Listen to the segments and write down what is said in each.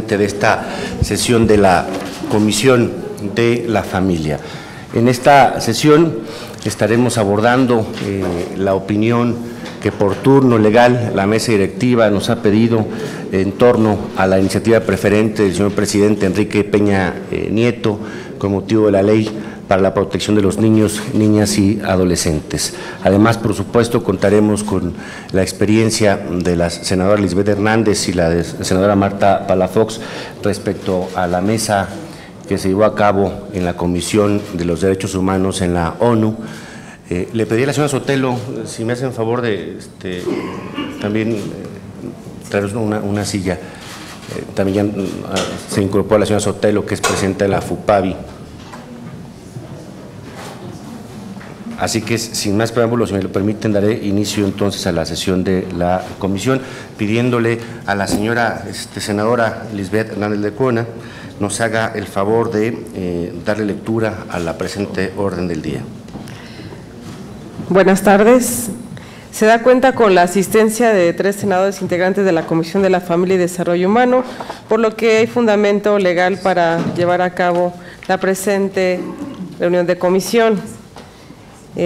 de esta sesión de la Comisión de la Familia. En esta sesión estaremos abordando la opinión que por turno legal la mesa directiva nos ha pedido en torno a la iniciativa preferente del señor presidente Enrique Peña Nieto con motivo de la ley para la protección de los niños, niñas y adolescentes. Además, por supuesto, contaremos con la experiencia de la senadora Lisbeth Hernández y la senadora Marta Palafox respecto a la mesa que se llevó a cabo en la Comisión de los Derechos Humanos en la ONU. Le pedí a la señora Sotelo, si me hacen favor de también traernos una silla. También ya se incorpora la señora Sotelo, que es presidenta de la FUPAVI. Así que, sin más preámbulos, si me lo permiten, daré inicio entonces a la sesión de la comisión, pidiéndole a la señora senadora Lisbeth Hernández de Cuona nos haga el favor de darle lectura a la presente orden del día. Buenas tardes. Se da cuenta con la asistencia de 3 senadores integrantes de la Comisión de la Familia y Desarrollo Humano, por lo que hay fundamento legal para llevar a cabo la presente reunión de comisión.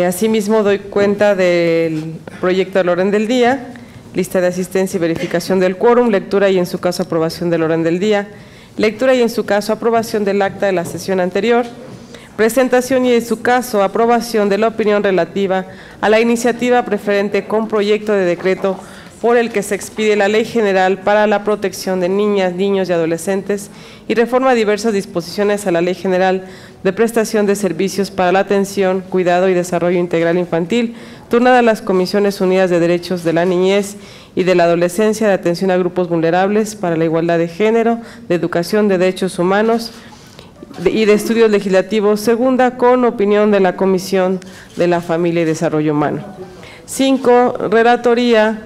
Asimismo, doy cuenta del proyecto del orden del día, lista de asistencia y verificación del quórum, lectura y en su caso aprobación del orden del día, lectura y en su caso aprobación del acta de la sesión anterior, presentación y en su caso aprobación de la opinión relativa a la iniciativa preferente con proyecto de decreto por el que se expide la Ley General para la Protección de Niñas, Niños y Adolescentes y reforma diversas disposiciones a la Ley General de Prestación de Servicios para la Atención, Cuidado y Desarrollo Integral Infantil, turnada a las Comisiones Unidas de Derechos de la Niñez y de la Adolescencia, de Atención a Grupos Vulnerables, para la Igualdad de Género, de Educación de Derechos Humanos y de Estudios Legislativos, segunda con opinión de la Comisión de la Familia y Desarrollo Humano. 5. Relatoría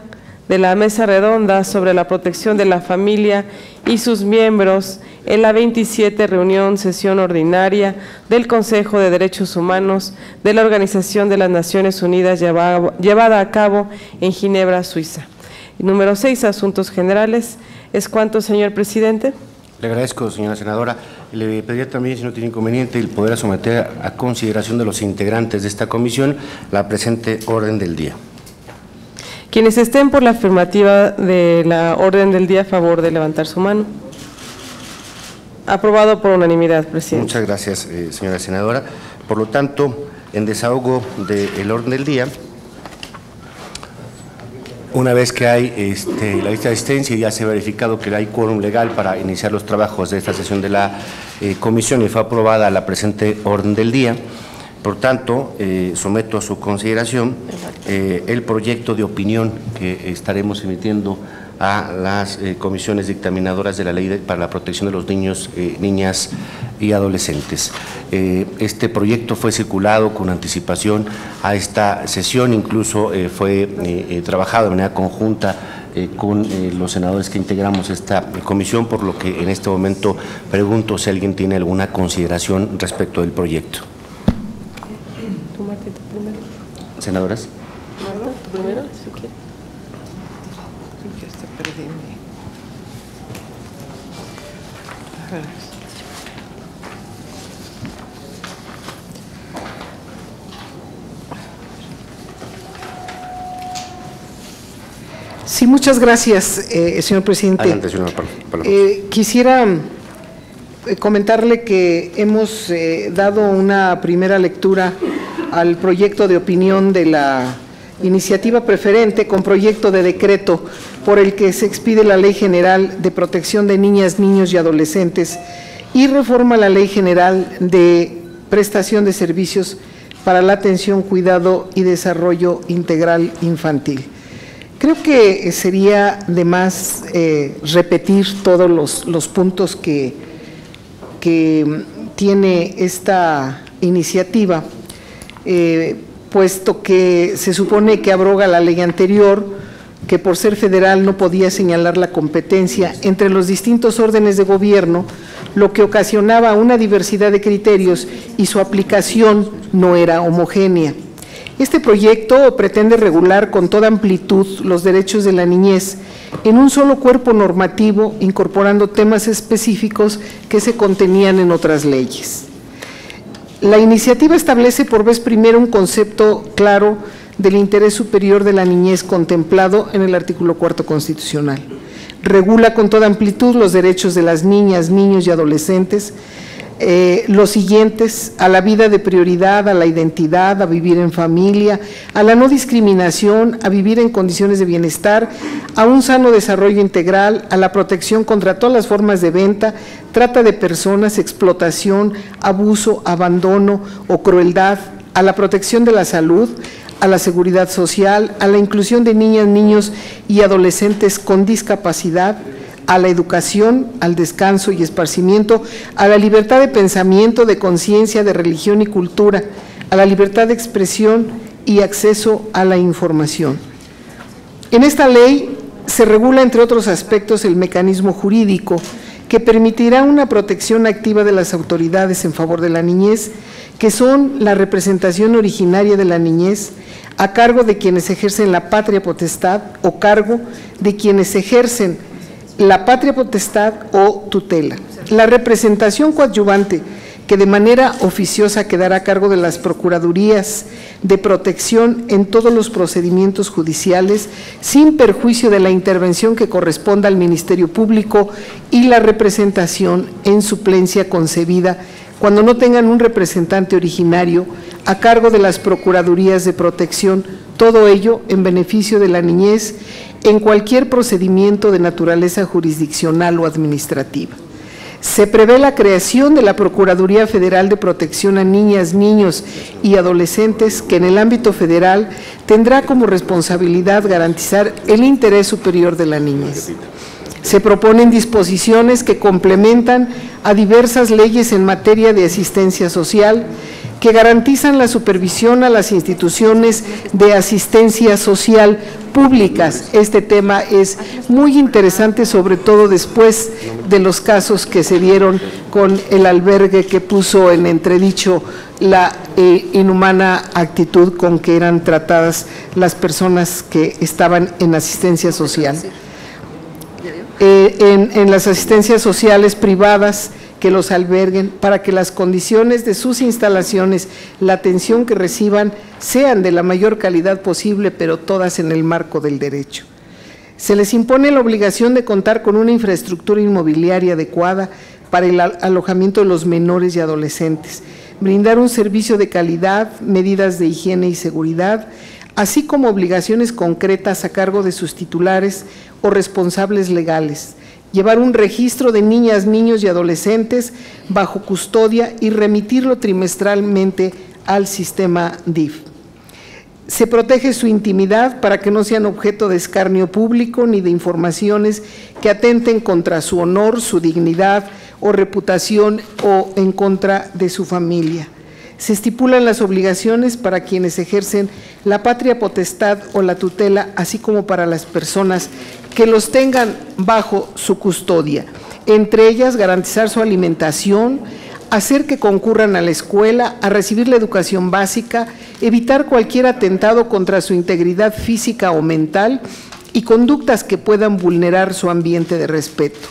de la Mesa Redonda sobre la protección de la familia y sus miembros en la 27 reunión sesión ordinaria del Consejo de Derechos Humanos de la Organización de las Naciones Unidas llevada a cabo en Ginebra, Suiza. Y número 6, asuntos generales. ¿Es cuánto, señor presidente? Le agradezco, señora senadora. Le pediría también, si no tiene inconveniente, el poder someter a consideración de los integrantes de esta comisión la presente orden del día. Quienes estén por la afirmativa de la orden del día, a favor de levantar su mano. Aprobado por unanimidad, presidente. Muchas gracias, señora senadora. Por lo tanto, en desahogo del orden del día, una vez que hay la lista de asistencia y ya se ha verificado que hay quórum legal para iniciar los trabajos de esta sesión de la comisión y fue aprobada la presente orden del día, por tanto, someto a su consideración el proyecto de opinión que estaremos emitiendo a las comisiones dictaminadoras de la Ley para la Protección de los Niños, Niñas y Adolescentes. Este proyecto fue circulado con anticipación a esta sesión, incluso fue trabajado de manera conjunta con los senadores que integramos esta comisión, por lo que en este momento pregunto si alguien tiene alguna consideración respecto del proyecto. Senadoras. Marta, ¿tú primero? Si quieres. Ya está perdiendo. Sí, muchas gracias, señor presidente. Adelante, señora Palafox. Quisiera comentarle que hemos dado una primera lectura al proyecto de opinión de la iniciativa preferente con proyecto de decreto por el que se expide la Ley General de Protección de Niñas, Niños y Adolescentes y reforma la Ley General de Prestación de Servicios para la Atención, Cuidado y Desarrollo Integral Infantil. Creo que sería de más repetir todos los puntos que tiene esta iniciativa, puesto que se supone que abroga la ley anterior, que por ser federal no podía señalar la competencia entre los distintos órdenes de gobierno, lo que ocasionaba una diversidad de criterios y su aplicación no era homogénea. Este proyecto pretende regular con toda amplitud los derechos de la niñez en un solo cuerpo normativo, incorporando temas específicos que se contenían en otras leyes. La iniciativa establece por vez primera un concepto claro del interés superior de la niñez contemplado en el artículo 4 constitucional. Regula con toda amplitud los derechos de las niñas, niños y adolescentes, los siguientes: a la vida de prioridad, a la identidad, a vivir en familia, a la no discriminación, a vivir en condiciones de bienestar, a un sano desarrollo integral, a la protección contra todas las formas de venta, trata de personas, explotación, abuso, abandono o crueldad, a la protección de la salud, a la seguridad social, a la inclusión de niñas, niños y adolescentes con discapacidad, a la educación, al descanso y esparcimiento, a la libertad de pensamiento, de conciencia, de religión y cultura, a la libertad de expresión y acceso a la información. En esta ley se regula, entre otros aspectos, el mecanismo jurídico que permitirá una protección activa de las autoridades en favor de la niñez, que son la representación originaria de la niñez, a cargo de quienes ejercen la patria potestad o cargo de quienes ejercen la patria potestad o tutela. La representación coadyuvante, que de manera oficiosa quedará a cargo de las procuradurías de protección en todos los procedimientos judiciales, sin perjuicio de la intervención que corresponda al Ministerio Público, y la representación en suplencia concebida cuando no tengan un representante originario a cargo de las procuradurías de protección, todo ello en beneficio de la niñez en cualquier procedimiento de naturaleza jurisdiccional o administrativa. Se prevé la creación de la Procuraduría Federal de Protección a Niñas, Niños y Adolescentes, que en el ámbito federal tendrá como responsabilidad garantizar el interés superior de la niñez. Se proponen disposiciones que complementan a diversas leyes en materia de asistencia social, que garantizan la supervisión a las instituciones de asistencia social públicas. Este tema es muy interesante, sobre todo después de los casos que se dieron con el albergue que puso en entredicho la inhumana actitud con que eran tratadas las personas que estaban en asistencia social. En las asistencias sociales privadas que los alberguen, para que las condiciones de sus instalaciones, la atención que reciban, sean de la mayor calidad posible, pero todas en el marco del derecho. Se les impone la obligación de contar con una infraestructura inmobiliaria adecuada para el alojamiento de los menores y adolescentes, brindar un servicio de calidad, medidas de higiene y seguridad, así como obligaciones concretas a cargo de sus titulares o responsables legales, llevar un registro de niñas, niños y adolescentes bajo custodia y remitirlo trimestralmente al sistema DIF. Se protege su intimidad para que no sean objeto de escarnio público ni de informaciones que atenten contra su honor, su dignidad o reputación o en contra de su familia. Se estipulan las obligaciones para quienes ejercen la patria potestad o la tutela, así como para las personas que los tengan bajo su custodia. Entre ellas, garantizar su alimentación, hacer que concurran a la escuela, a recibir la educación básica, evitar cualquier atentado contra su integridad física o mental y conductas que puedan vulnerar su ambiente de respeto.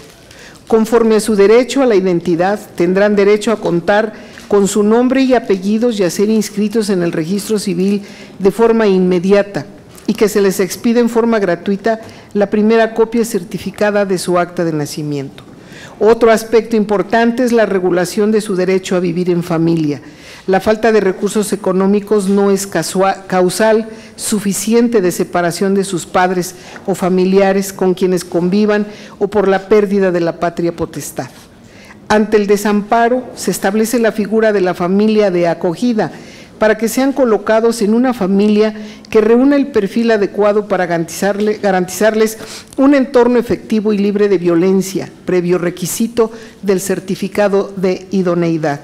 Conforme a su derecho a la identidad, tendrán derecho a contar con su nombre y apellidos y a ser inscritos en el registro civil de forma inmediata, y que se les expida en forma gratuita la primera copia certificada de su acta de nacimiento. Otro aspecto importante es la regulación de su derecho a vivir en familia. La falta de recursos económicos no es causal suficiente de separación de sus padres o familiares con quienes convivan o por la pérdida de la patria potestad. Ante el desamparo, se establece la figura de la familia de acogida, para que sean colocados en una familia que reúna el perfil adecuado para garantizarles un entorno efectivo y libre de violencia, previo requisito del certificado de idoneidad.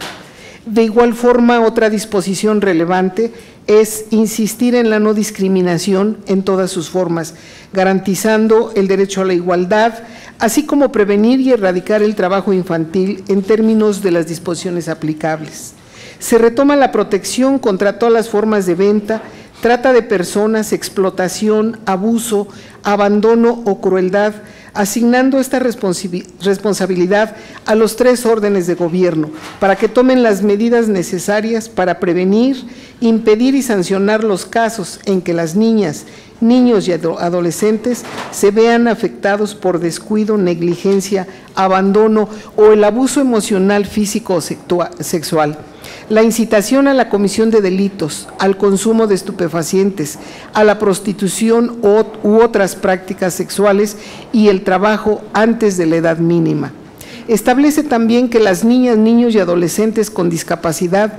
De igual forma, otra disposición relevante es insistir en la no discriminación en todas sus formas, garantizando el derecho a la igualdad, así como prevenir y erradicar el trabajo infantil en términos de las disposiciones aplicables. Se retoma la protección contra todas las formas de venta, trata de personas, explotación, abuso, abandono o crueldad, asignando esta responsabilidad a los 3 órdenes de gobierno para que tomen las medidas necesarias para prevenir, impedir y sancionar los casos en que las niñas, niños y adolescentes se vean afectados por descuido, negligencia, abandono o el abuso emocional, físico o sexual. La incitación a la comisión de delitos, al consumo de estupefacientes, a la prostitución u otras prácticas sexuales y el trabajo antes de la edad mínima. Establece también que las niñas, niños y adolescentes con discapacidad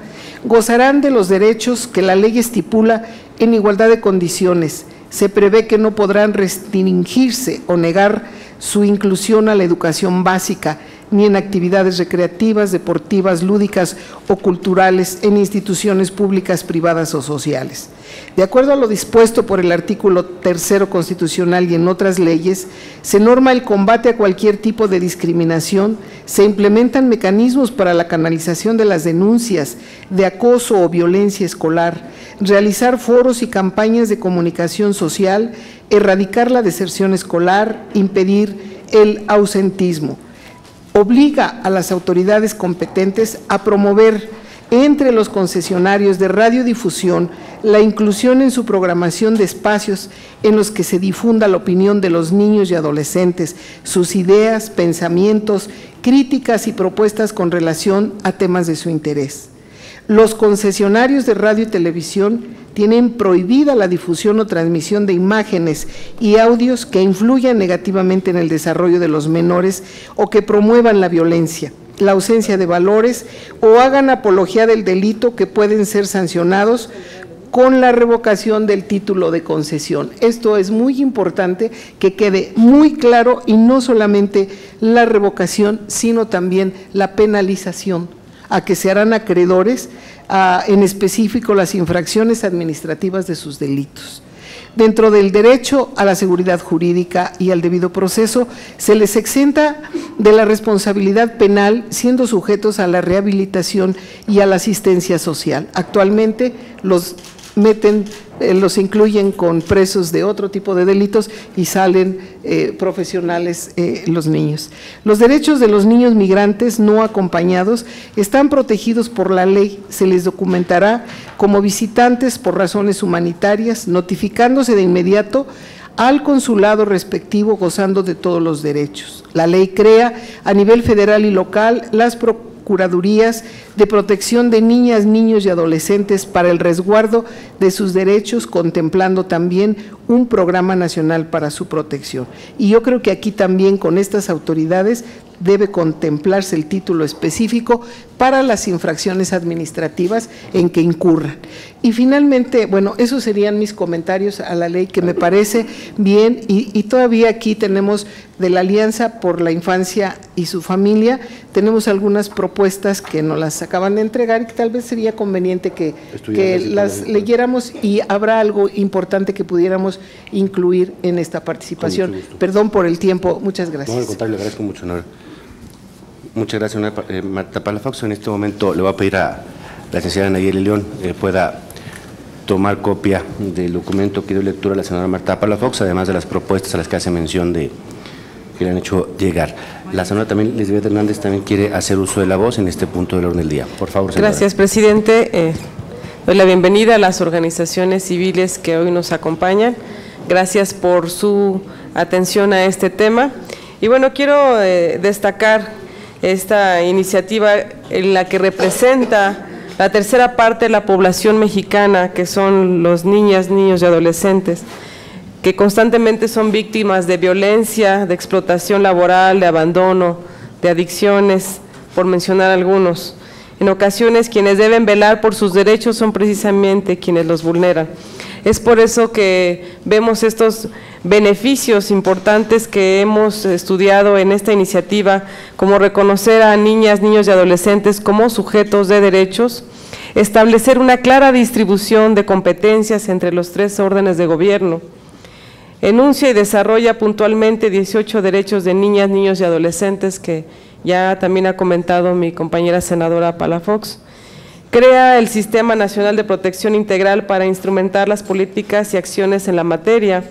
gozarán de los derechos que la ley estipula en igualdad de condiciones. Se prevé que no podrán restringirse o negar su inclusión a la educación básica, ni en actividades recreativas, deportivas, lúdicas o culturales en instituciones públicas, privadas o sociales. De acuerdo a lo dispuesto por el artículo 3 constitucional y en otras leyes, se norma el combate a cualquier tipo de discriminación, se implementan mecanismos para la canalización de las denuncias de acoso o violencia escolar, realizar foros y campañas de comunicación social, erradicar la deserción escolar, impedir el ausentismo. Obliga a las autoridades competentes a promover entre los concesionarios de radiodifusión la inclusión en su programación de espacios en los que se difunda la opinión de los niños y adolescentes, sus ideas, pensamientos, críticas y propuestas con relación a temas de su interés. Los concesionarios de radio y televisión tienen prohibida la difusión o transmisión de imágenes y audios que influyan negativamente en el desarrollo de los menores o que promuevan la violencia, la ausencia de valores o hagan apología del delito, que pueden ser sancionados con la revocación del título de concesión. Esto es muy importante que quede muy claro, y no solamente la revocación, sino también la penalización, a que se harán acreedores en específico las infracciones administrativas de sus delitos. Dentro del derecho a la seguridad jurídica y al debido proceso, se les exenta de la responsabilidad penal, siendo sujetos a la rehabilitación y a la asistencia social. Actualmente los incluyen con presos de otro tipo de delitos y salen profesionales los niños. Los derechos de los niños migrantes no acompañados están protegidos por la ley. Se les documentará como visitantes por razones humanitarias, notificándose de inmediato al consulado respectivo, gozando de todos los derechos. La ley crea a nivel federal y local las procuradurías de protección de niñas, niños y adolescentes para el resguardo de sus derechos, contemplando también un programa nacional para su protección. Y yo creo que aquí también con estas autoridades debe contemplarse el título específico para las infracciones administrativas en que incurran. Y finalmente, bueno, esos serían mis comentarios a la ley, que me parece bien, y todavía aquí tenemos de la Alianza por la Infancia y su Familia, tenemos algunas propuestas que nos las acaban de entregar y que tal vez sería conveniente que las leyéramos, y habrá algo importante que pudiéramos incluir en esta participación. Perdón por el tiempo, muchas gracias. No, al contrario, le agradezco mucho, Nora. Muchas gracias, Marta Palafox. En este momento le voy a pedir a la licenciada Nayeli León pueda tomar copia del documento que dio lectura a la senadora Marta Palafox, además de las propuestas a las que hace mención que le han hecho llegar. La senadora también, Lisbeth Hernández, también quiere hacer uso de la voz en este punto del orden del día. Por favor, senadora. Gracias, presidente. Doy la bienvenida a las organizaciones civiles que hoy nos acompañan. Gracias por su atención a este tema. Y bueno, quiero destacar esta iniciativa en la que representa la tercera parte de la población mexicana, que son los niñas, niños y adolescentes, que constantemente son víctimas de violencia, de explotación laboral, de abandono, de adicciones, por mencionar algunos. En ocasiones, quienes deben velar por sus derechos son precisamente quienes los vulneran. Es por eso que vemos estos beneficios importantes que hemos estudiado en esta iniciativa, como reconocer a niñas, niños y adolescentes como sujetos de derechos, establecer una clara distribución de competencias entre los 3 órdenes de gobierno, enuncia y desarrolla puntualmente 18 derechos de niñas, niños y adolescentes, que ya también ha comentado mi compañera senadora Palafox, Crea el Sistema Nacional de Protección Integral para instrumentar las políticas y acciones en la materia.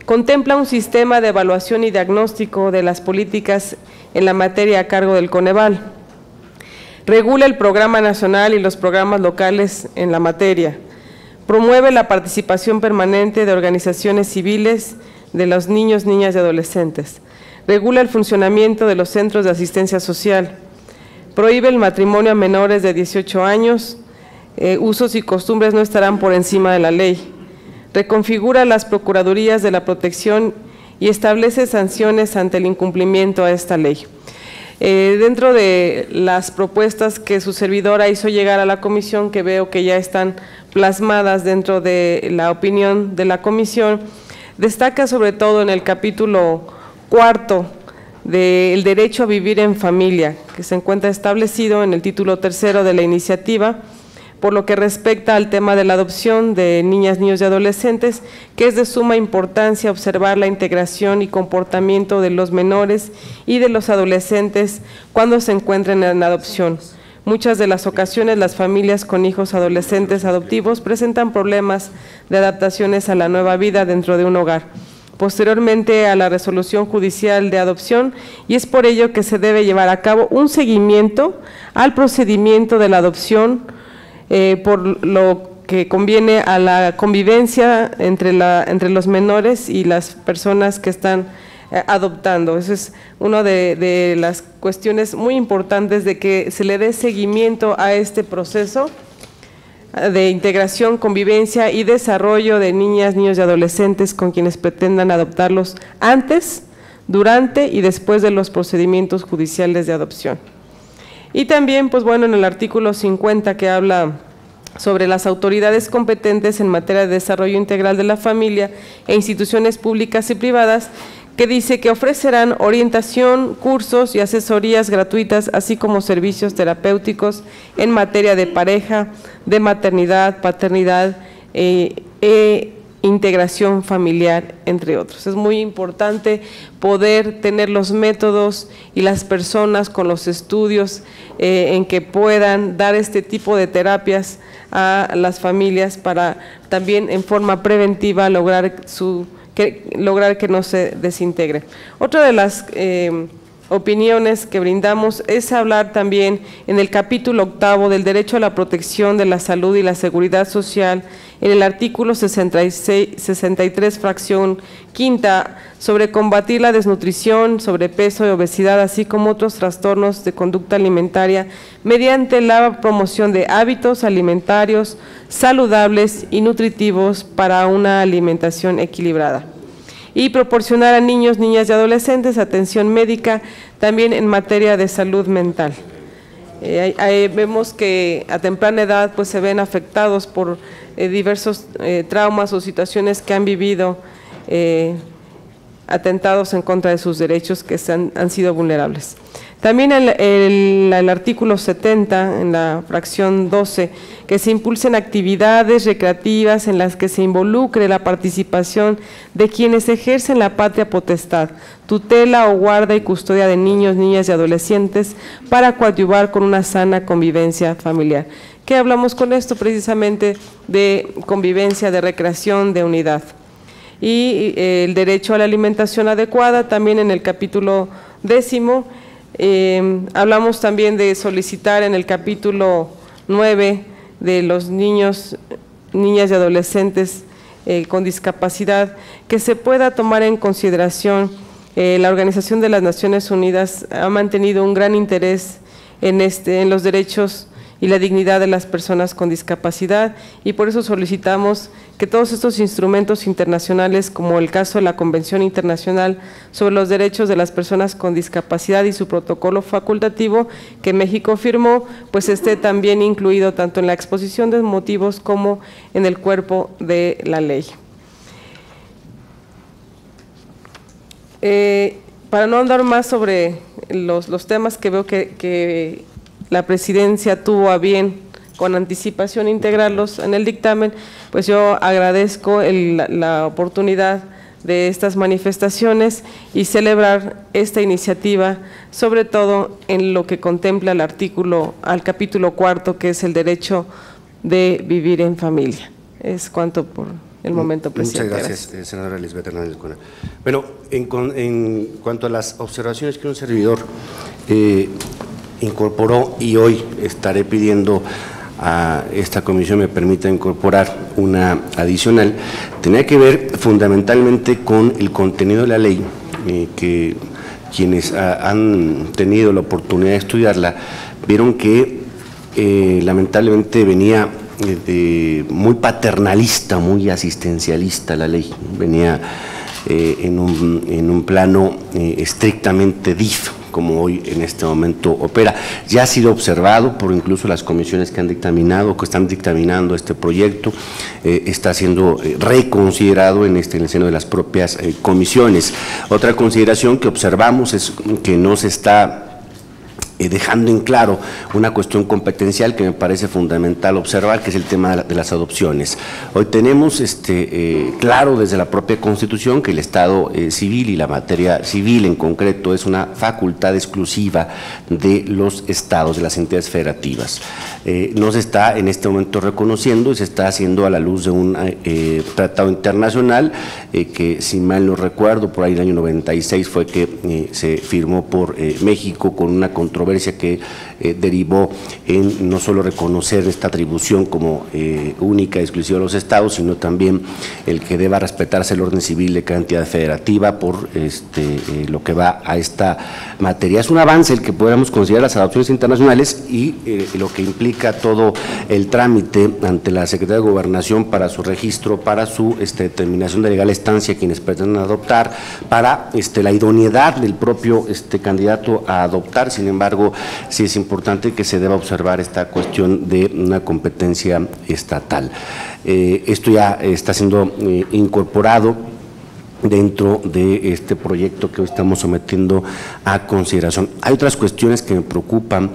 Contempla un sistema de evaluación y diagnóstico de las políticas en la materia a cargo del Coneval. Regula el programa nacional y los programas locales en la materia. Promueve la participación permanente de organizaciones civiles de los niños, niñas y adolescentes. Regula el funcionamiento de los centros de asistencia social. Prohíbe el matrimonio a menores de 18 años. Usos y costumbres no estarán por encima de la ley. Reconfigura las procuradurías de la protección y establece sanciones ante el incumplimiento a esta ley. Dentro de las propuestas que su servidora hizo llegar a la comisión, que veo que ya están plasmadas dentro de la opinión de la comisión, destaca sobre todo en el capítulo 4 del derecho a vivir en familia, que se encuentra establecido en el título 3 de la iniciativa, por lo que respecta al tema de la adopción de niñas, niños y adolescentes, que es de suma importancia observar la integración y comportamiento de los menores y de los adolescentes cuando se encuentren en adopción. Muchas de las ocasiones las familias con hijos adolescentes adoptivos presentan problemas de adaptaciones a la nueva vida dentro de un hogar, posteriormente a la resolución judicial de adopción, y es por ello que se debe llevar a cabo un seguimiento al procedimiento de la adopción, por lo que conviene a la convivencia entre los menores y las personas que están adoptando. Esa es una de las cuestiones muy importantes, de que se le dé seguimiento a este proceso de integración, convivencia y desarrollo de niñas, niños y adolescentes con quienes pretendan adoptarlos antes, durante y después de los procedimientos judiciales de adopción. Y también, pues bueno, en el artículo 50, que habla sobre las autoridades competentes en materia de desarrollo integral de la familia e instituciones públicas y privadas, que dice que ofrecerán orientación, cursos y asesorías gratuitas, así como servicios terapéuticos en materia de pareja, de maternidad, paternidad e integración familiar, entre otros. Es muy importante poder tener los métodos y las personas con los estudios en que puedan dar este tipo de terapias a las familias, para también en forma preventiva lograr que no se desintegre. Otra de las opiniones que brindamos es hablar también en el capítulo 8 del derecho a la protección de la salud y la seguridad social, en el artículo 63, fracción quinta, sobre combatir la desnutrición, sobrepeso y obesidad, así como otros trastornos de conducta alimentaria, mediante la promoción de hábitos alimentarios saludables y nutritivos para una alimentación equilibrada. Y proporcionar a niños, niñas y adolescentes atención médica también en materia de salud mental. Vemos que a temprana edad pues se ven afectados por diversos traumas o situaciones que han vivido, atentados en contra de sus derechos, que han sido vulnerables. También el artículo 70, en la fracción 12, que se impulsen actividades recreativas en las que se involucre la participación de quienes ejercen la patria potestad, tutela o guarda y custodia de niños, niñas y adolescentes, para coadyuvar con una sana convivencia familiar. ¿Qué hablamos con esto? Precisamente de convivencia, de recreación, de unidad. Y el derecho a la alimentación adecuada, también en el capítulo 10, hablamos también de solicitar en el capítulo 9 de los niños, niñas y adolescentes con discapacidad, que se pueda tomar en consideración. La Organización de las Naciones Unidas ha mantenido un gran interés en los derechos y la dignidad de las personas con discapacidad, y por eso solicitamos que todos estos instrumentos internacionales, como el caso de la Convención Internacional sobre los Derechos de las Personas con Discapacidad y su protocolo facultativo que México firmó, pues esté también incluido tanto en la exposición de motivos como en el cuerpo de la ley. Para no andar más sobre los temas que veo que la presidencia tuvo a bien con anticipación integrarlos en el dictamen, pues yo agradezco la oportunidad de estas manifestaciones y celebrar esta iniciativa, sobre todo en lo que contempla al capítulo 4, que es el derecho de vivir en familia. Es cuanto por el momento, presidente. Muchas gracias, senadora Lisbeth Hernández Luna. Bueno, en cuanto a las observaciones que un servidor incorporó, y hoy estaré pidiendo a esta comisión me permita incorporar una adicional, tenía que ver fundamentalmente con el contenido de la ley, que quienes han tenido la oportunidad de estudiarla vieron que lamentablemente venía muy paternalista, muy asistencialista la ley, venía en un plano estrictamente DIF, como hoy en este momento opera. Ya ha sido observado por incluso las comisiones que han dictaminado, que están dictaminando este proyecto, está siendo reconsiderado en el seno de las propias comisiones. Otra consideración que observamos es que no se está dejando en claro una cuestión competencial que me parece fundamental observar, que es el tema de las adopciones. Hoy tenemos claro desde la propia Constitución que el Estado civil y la materia civil en concreto es una facultad exclusiva de los estados, de las entidades federativas. No se está en este momento reconociendo y se está haciendo a la luz de un tratado internacional que, si mal no recuerdo, por ahí en el año 96 fue que se firmó por México, con una controversia que derivó en no solo reconocer esta atribución como única y exclusiva de los estados, sino también el que deba respetarse el orden civil de cada entidad federativa por lo que va a esta materia. Es un avance el que podamos considerar las adopciones internacionales y lo que implica todo el trámite ante la Secretaría de Gobernación para su registro, para su determinación de legal estancia quienes pretenden adoptar, para la idoneidad del propio candidato a adoptar. Sin embargo, sí es importante que se deba observar esta cuestión de una competencia estatal. Esto ya está siendo incorporado dentro de este proyecto que hoy estamos sometiendo a consideración. Hay otras cuestiones que me preocupan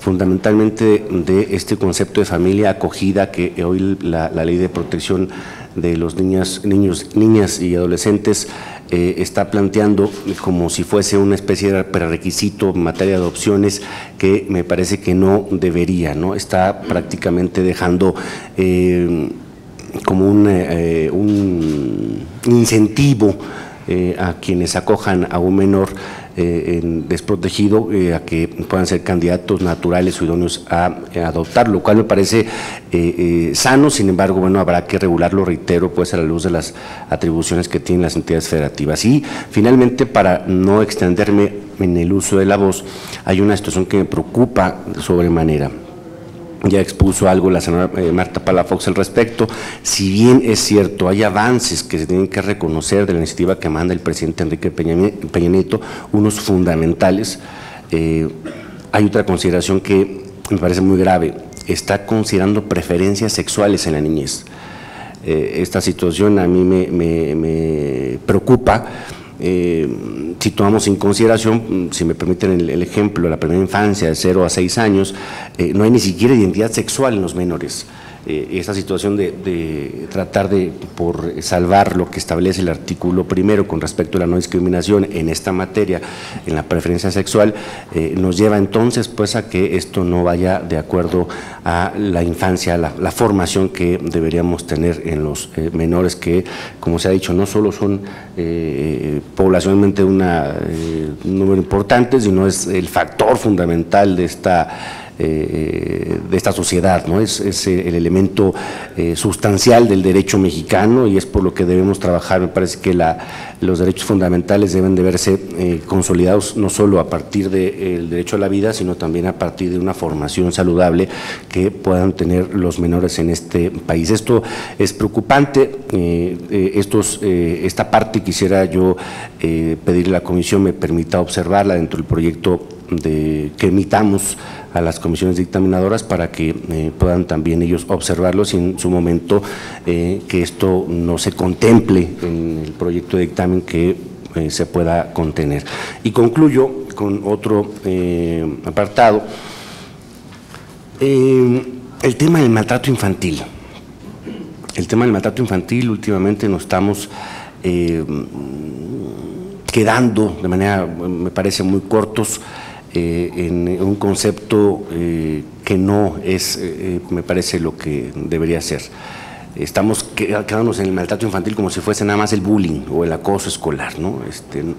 fundamentalmente de este concepto de familia acogida que hoy la Ley de Protección de los niñas y adolescentes está planteando como si fuese una especie de prerequisito en materia de adopciones, que me parece que no debería, ¿no? Está prácticamente dejando como un incentivo a quienes acojan a un menor desprotegido a que puedan ser candidatos naturales o idóneos a adoptar, lo cual me parece sano. Sin embargo, bueno, habrá que regularlo, reitero, pues a la luz de las atribuciones que tienen las entidades federativas. Y finalmente, para no extenderme en el uso de la voz, hay una situación que me preocupa sobremanera. Ya expuso algo la senadora Marta Palafox al respecto. Si bien es cierto, hay avances que se tienen que reconocer de la iniciativa que manda el presidente Enrique Peña Nieto, unos fundamentales, hay otra consideración que me parece muy grave: está considerando preferencias sexuales en la niñez. Esta situación a mí me preocupa. Si tomamos en consideración, si me permiten el ejemplo, la primera infancia de 0 a 6 años, no hay ni siquiera identidad sexual en los menores. Esta situación de tratar por salvar lo que establece el artículo primero con respecto a la no discriminación en esta materia, en la preferencia sexual, nos lleva entonces pues a que esto no vaya de acuerdo a la infancia, la formación que deberíamos tener en los menores, que, como se ha dicho, no solo son poblacionalmente un número importante, sino es el factor fundamental de esta sociedad, ¿no? Es el elemento sustancial del derecho mexicano, y es por lo que debemos trabajar. Me parece que los derechos fundamentales deben de verse consolidados no solo a partir del derecho a la vida, sino también a partir de una formación saludable que puedan tener los menores en este país. Esto es preocupante. Esta parte quisiera yo pedirle a la comisión me permita observarla dentro del proyecto que emitamos a las comisiones dictaminadoras, para que puedan también ellos observarlos, y en su momento que esto no se contemple en el proyecto de dictamen, que se pueda contener. Y concluyo con otro apartado, el tema del maltrato infantil. El tema del maltrato infantil, últimamente nos estamos quedando de manera, me parece, muy cortos en un concepto que no es, me parece, lo que debería ser. Estamos quedándonos en el maltrato infantil como si fuese nada más el bullying o el acoso escolar, ¿no?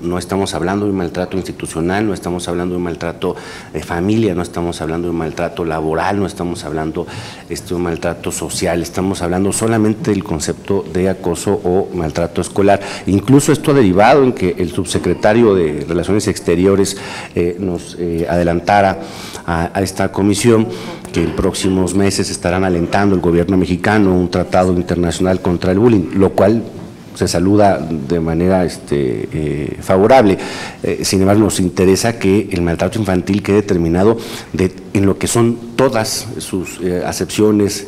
No estamos hablando de un maltrato institucional, no estamos hablando de un maltrato de familia, no estamos hablando de un maltrato laboral, no estamos hablando de un maltrato social, estamos hablando solamente del concepto de acoso o maltrato escolar. Incluso esto ha derivado en que el subsecretario de Relaciones Exteriores nos adelantara a esta comisión que en próximos meses estarán alentando el gobierno mexicano un tratado internacional contra el bullying, lo cual se saluda de manera favorable. Sin embargo, nos interesa que el maltrato infantil quede determinado en lo que son todas sus acepciones,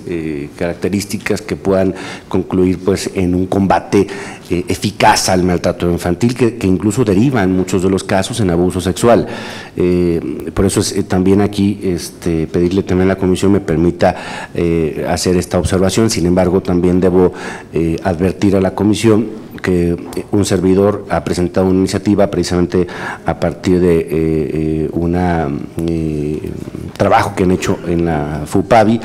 características que puedan concluir pues en un combate eficaz al maltrato infantil, que incluso deriva en muchos de los casos en abuso sexual. Por eso es también aquí pedirle también a la comisión me permita hacer esta observación. Sin embargo, también debo advertir a la comisión que un servidor ha presentado una iniciativa precisamente a partir de un trabajo que han hecho en la FUPAVI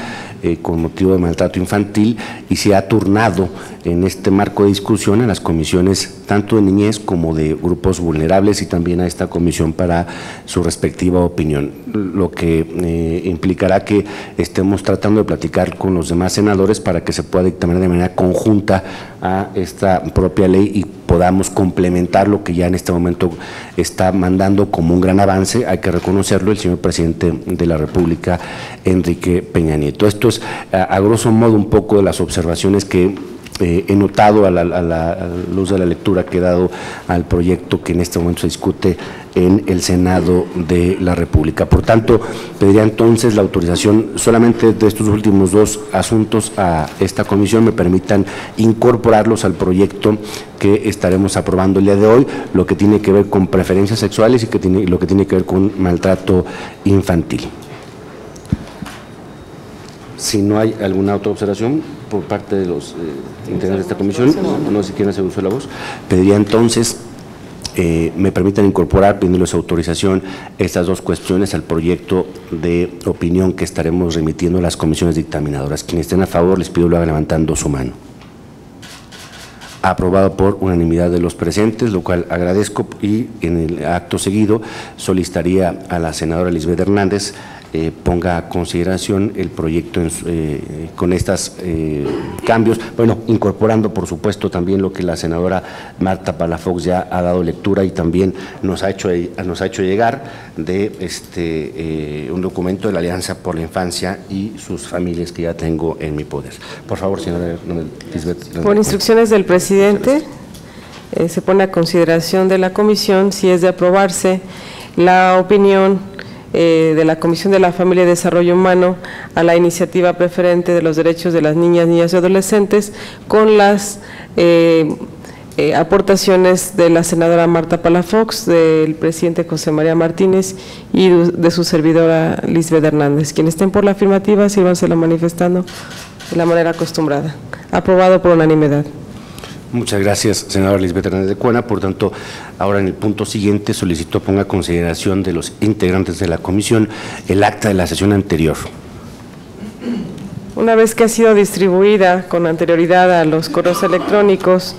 con motivo de maltrato infantil, y se ha turnado en este marco de discusión a las comisiones tanto de niñez como de grupos vulnerables y también a esta comisión para su respectiva opinión, lo que implicará que estemos tratando de platicar con los demás senadores para que se pueda dictaminar de manera conjunta a esta propia ley y podamos complementar lo que ya en este momento está mandando como un gran avance, hay que reconocerlo, el señor presidente de la República, Enrique Peña Nieto. Esto es a grosso modo un poco de las observaciones que he notado a la luz de la lectura que he dado al proyecto que en este momento se discute en el Senado de la República. Por tanto, pediría entonces la autorización solamente de estos últimos dos asuntos a esta comisión, me permitan incorporarlos al proyecto que estaremos aprobando el día de hoy, lo que tiene que ver con preferencias sexuales y lo que tiene que ver con maltrato infantil. Si no hay alguna otra observación por parte de los integrantes de esta comisión, no sé si quieren hacer uso de la voz, pediría entonces me permitan incorporar, pidiéndoles autorización, estas dos cuestiones al proyecto de opinión que estaremos remitiendo a las comisiones dictaminadoras. Quienes estén a favor, les pido lo hagan levantando su mano. Aprobado por unanimidad de los presentes, lo cual agradezco, y en el acto seguido solicitaría a la senadora Lisbeth Hernández ponga a consideración el proyecto con estos cambios, bueno, incorporando por supuesto también lo que la senadora Marta Palafox ya ha dado lectura y también nos ha hecho llegar de un documento de la Alianza por la Infancia y sus familias que ya tengo en mi poder. Por favor, señora Lisbeth. Por instrucciones del presidente, se pone a consideración de la comisión, si es de aprobarse, la opinión de la Comisión de la Familia y Desarrollo Humano a la iniciativa preferente de los derechos de las niñas, niñas y adolescentes, con las aportaciones de la senadora Marta Palafox, del presidente José María Martínez y de su servidora Lisbeth Hernández. Quienes estén por la afirmativa, sírvansela manifestando de la manera acostumbrada. Aprobado por unanimidad. Muchas gracias, senadora Lisbeth Hernández de Cuana. Por tanto, ahora en el punto siguiente solicito ponga a consideración de los integrantes de la comisión el acta de la sesión anterior. Una vez que ha sido distribuida con anterioridad a los correos electrónicos,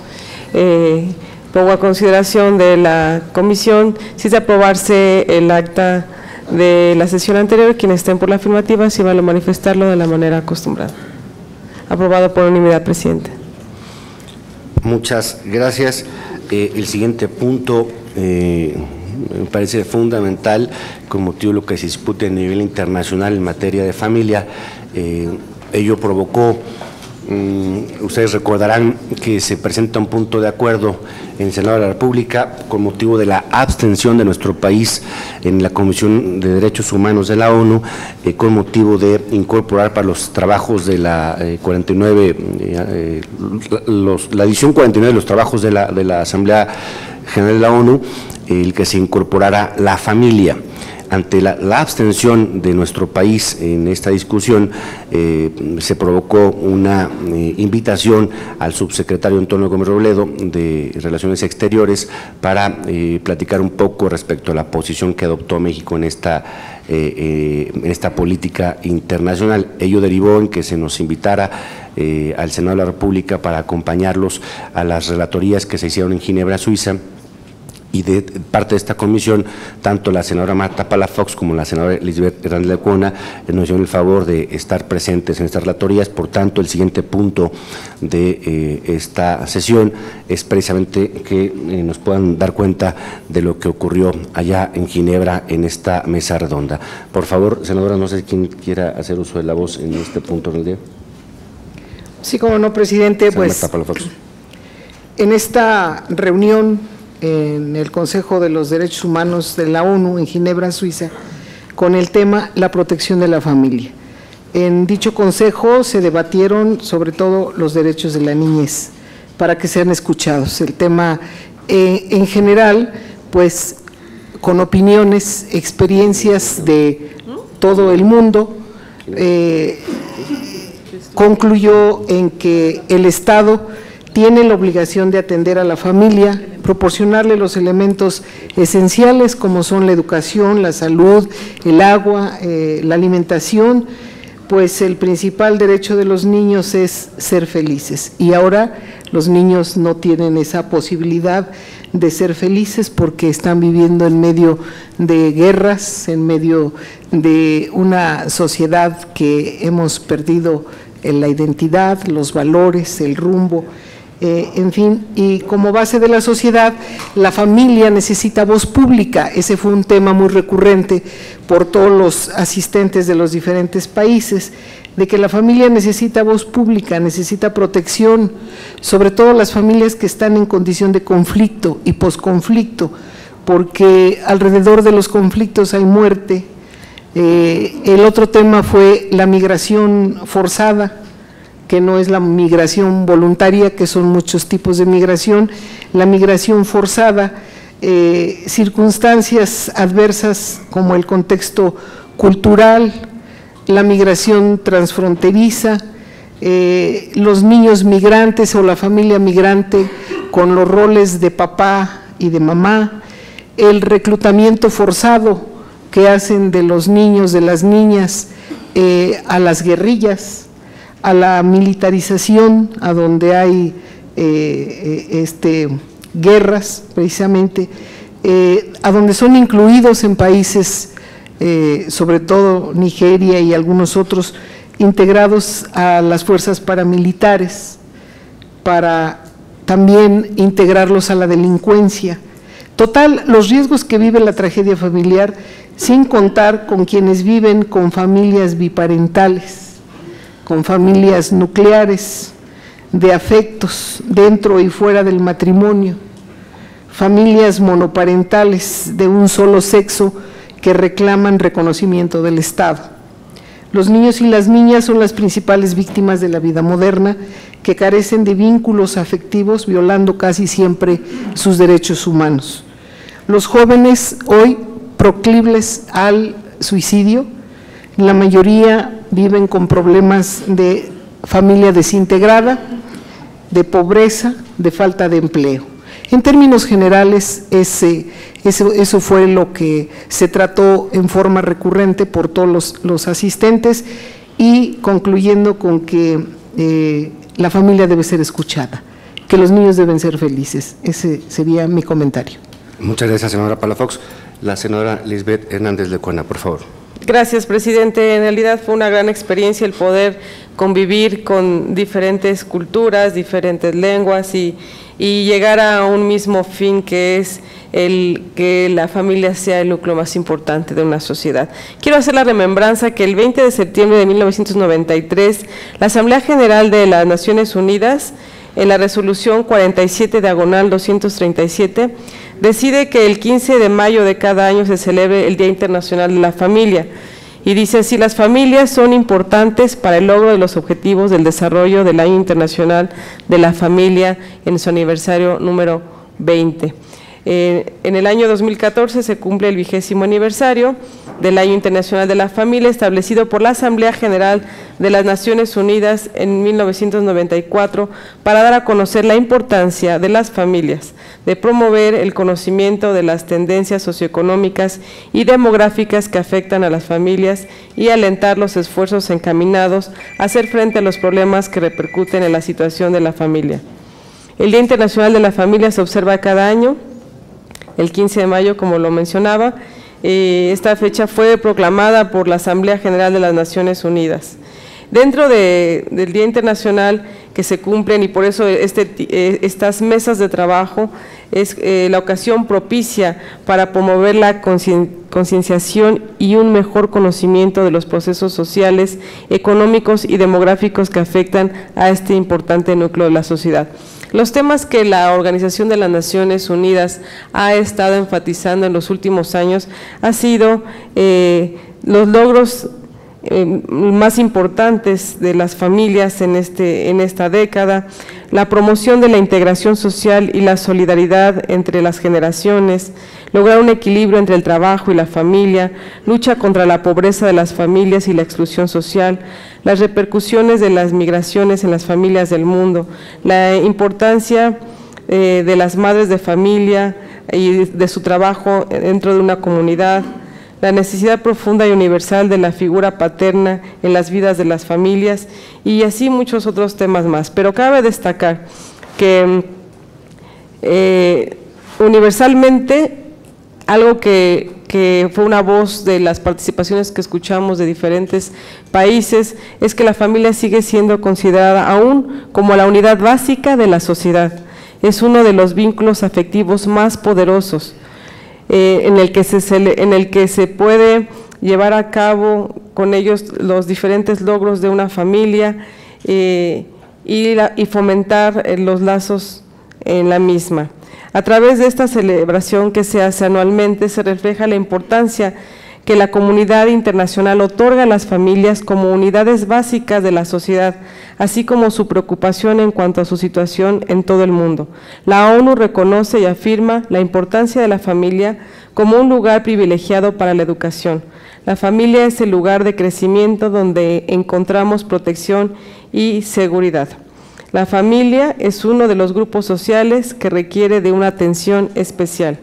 pongo a consideración de la comisión, si es de aprobarse el acta de la sesión anterior, quienes estén por la afirmativa, si van a manifestarlo de la manera acostumbrada. Aprobado por unanimidad, presidente. Muchas gracias. El siguiente punto me parece fundamental con motivo de lo que se discute a nivel internacional en materia de familia. Ello provocó, ustedes recordarán que se presenta un punto de acuerdo en el Senado de la República con motivo de la abstención de nuestro país en la Comisión de Derechos Humanos de la ONU, con motivo de incorporar para los trabajos de la 49, la edición 49 de los trabajos de la Asamblea General de la ONU, el que se incorporara la familia. ante la abstención de nuestro país en esta discusión, se provocó una invitación al subsecretario Antonio Gómez Robledo de Relaciones Exteriores para platicar un poco respecto a la posición que adoptó México en esta política internacional. Ello derivó en que se nos invitara al Senado de la República para acompañarlos a las relatorías que se hicieron en Ginebra, Suiza, y de parte de esta comisión, tanto la senadora Marta Palafox como la senadora Lisbeth Hernández de Cuona nos hicieron el favor de estar presentes en estas relatorías. Por tanto, el siguiente punto de esta sesión es precisamente que nos puedan dar cuenta de lo que ocurrió allá en Ginebra en esta mesa redonda. Por favor, senadora, no sé quién quiera hacer uso de la voz en este punto del día. Sí, como no, presidente, pues en esta reunión en el Consejo de los Derechos Humanos de la ONU en Ginebra, Suiza, con el tema la protección de la familia. En dicho consejo se debatieron sobre todo los derechos de la niñez para que sean escuchados. El tema en general, pues con opiniones, experiencias de todo el mundo, concluyó en que el Estado tiene la obligación de atender a la familia, proporcionarle los elementos esenciales como son la educación, la salud, el agua, la alimentación, pues el principal derecho de los niños es ser felices. Y ahora los niños no tienen esa posibilidad de ser felices porque están viviendo en medio de guerras, en medio de una sociedad que hemos perdido la identidad, los valores, el rumbo. En fin, y como base de la sociedad, la familia necesita voz pública. Ese fue un tema muy recurrente por todos los asistentes de los diferentes países, de que la familia necesita voz pública, necesita protección, sobre todo las familias que están en condición de conflicto y posconflicto, porque alrededor de los conflictos hay muerte. El otro tema fue la migración forzada, que no es la migración voluntaria, que son muchos tipos de migración, la migración forzada, circunstancias adversas como el contexto cultural, la migración transfronteriza, los niños migrantes o la familia migrante con los roles de papá y de mamá, el reclutamiento forzado que hacen de los niños, de las niñas a las guerrillas, a la militarización, a donde hay guerras precisamente, a donde son incluidos en países, sobre todo Nigeria y algunos otros, integrados a las fuerzas paramilitares, para también integrarlos a la delincuencia. Total, los riesgos que vive la tragedia familiar, sin contar con quienes viven con familias biparentales, con familias nucleares, de afectos dentro y fuera del matrimonio, familias monoparentales de un solo sexo que reclaman reconocimiento del Estado. Los niños y las niñas son las principales víctimas de la vida moderna, que carecen de vínculos afectivos, violando casi siempre sus derechos humanos. Los jóvenes hoy proclives al suicidio, la mayoría viven con problemas de familia desintegrada, de pobreza, de falta de empleo. En términos generales, eso fue lo que se trató en forma recurrente por todos los asistentes, y concluyendo con que la familia debe ser escuchada, que los niños deben ser felices. Ese sería mi comentario. Muchas gracias, senadora Palafox. La senadora Lisbeth Hernández de Cuona, por favor. Gracias, presidente. En realidad fue una gran experiencia el poder convivir con diferentes culturas, diferentes lenguas y llegar a un mismo fin, que es el que la familia sea el núcleo más importante de una sociedad. Quiero hacer la remembranza que el 20 de septiembre de 1993, la Asamblea General de las Naciones Unidas, en la resolución 47/237, decide que el 15 de mayo de cada año se celebre el Día Internacional de la Familia, y dice así: las familias son importantes para el logro de los objetivos del desarrollo del Año Internacional de la Familia en su aniversario número 20. En el año 2014 se cumple el 20º aniversario del Año Internacional de la Familia, establecido por la Asamblea General de las Naciones Unidas en 1994, para dar a conocer la importancia de las familias, de promover el conocimiento de las tendencias socioeconómicas y demográficas que afectan a las familias y alentar los esfuerzos encaminados a hacer frente a los problemas que repercuten en la situación de la familia. El Día Internacional de la Familia se observa cada año, el 15 de mayo, como lo mencionaba. Esta fecha fue proclamada por la Asamblea General de las Naciones Unidas. Dentro del Día Internacional que se cumplen, y por eso estas mesas de trabajo es la ocasión propicia para promover la concienciación y un mejor conocimiento de los procesos sociales, económicos y demográficos que afectan a este importante núcleo de la sociedad. Los temas que la Organización de las Naciones Unidas ha estado enfatizando en los últimos años ha sido los logros más importantes de las familias en esta década, la promoción de la integración social y la solidaridad entre las generaciones, lograr un equilibrio entre el trabajo y la familia, lucha contra la pobreza de las familias y la exclusión social, las repercusiones de las migraciones en las familias del mundo, la importancia de las madres de familia y de su trabajo dentro de una comunidad, la necesidad profunda y universal de la figura paterna en las vidas de las familias y así muchos otros temas más. Pero cabe destacar que universalmente algo que fue una voz de las participaciones que escuchamos de diferentes países es que la familia sigue siendo considerada aún como la unidad básica de la sociedad. Es uno de los vínculos afectivos más poderosos en el que se puede llevar a cabo con ellos los diferentes logros de una familia y fomentar los lazos en la misma. A través de esta celebración que se hace anualmente se refleja la importancia que la comunidad internacional otorga a las familias como unidades básicas de la sociedad, así como su preocupación en cuanto a su situación en todo el mundo. La ONU reconoce y afirma la importancia de la familia como un lugar privilegiado para la educación. La familia es el lugar de crecimiento donde encontramos protección y seguridad. La familia es uno de los grupos sociales que requiere de una atención especial.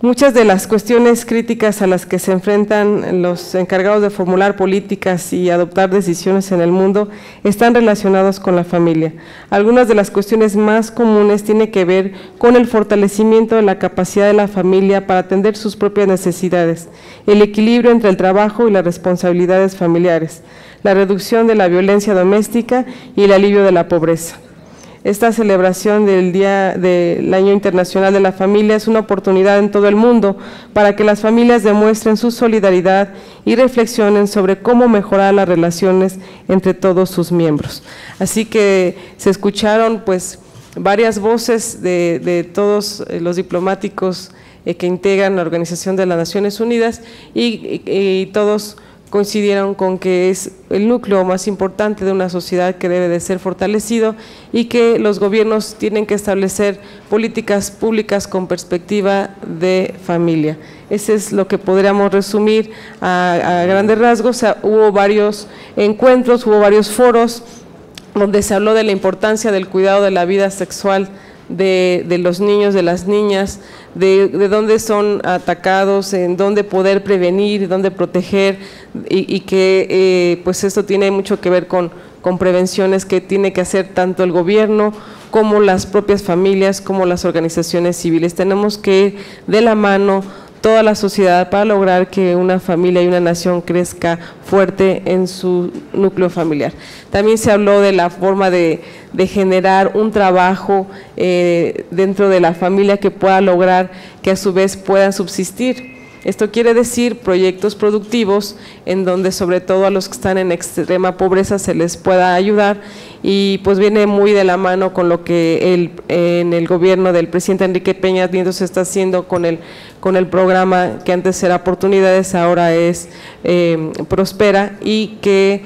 Muchas de las cuestiones críticas a las que se enfrentan los encargados de formular políticas y adoptar decisiones en el mundo están relacionadas con la familia. Algunas de las cuestiones más comunes tienen que ver con el fortalecimiento de la capacidad de la familia para atender sus propias necesidades, el equilibrio entre el trabajo y las responsabilidades familiares, la reducción de la violencia doméstica y el alivio de la pobreza. Esta celebración del Día del Año Internacional de la Familia es una oportunidad en todo el mundo para que las familias demuestren su solidaridad y reflexionen sobre cómo mejorar las relaciones entre todos sus miembros. Así que se escucharon pues varias voces de todos los diplomáticos que integran la Organización de las Naciones Unidas y todos coincidieron con que es el núcleo más importante de una sociedad que debe de ser fortalecido y que los gobiernos tienen que establecer políticas públicas con perspectiva de familia. Ese es lo que podríamos resumir a grandes rasgos. O sea, hubo varios encuentros, hubo varios foros donde se habló de la importancia del cuidado de la vida sexual de los niños, de las niñas, de dónde son atacados, en dónde poder prevenir, dónde proteger y que pues esto tiene mucho que ver con prevenciones que tiene que hacer tanto el gobierno como las propias familias, como las organizaciones civiles. Tenemos que ir de la mano toda la sociedad para lograr que una familia y una nación crezca fuerte en su núcleo familiar. También se habló de la forma de generar un trabajo dentro de la familia que pueda lograr que a su vez puedan subsistir. Esto quiere decir proyectos productivos en donde sobre todo a los que están en extrema pobreza se les pueda ayudar y pues viene muy de la mano con lo que en el gobierno del presidente Enrique Peña Nieto se está haciendo con el programa que antes era Oportunidades, ahora es Prospera y que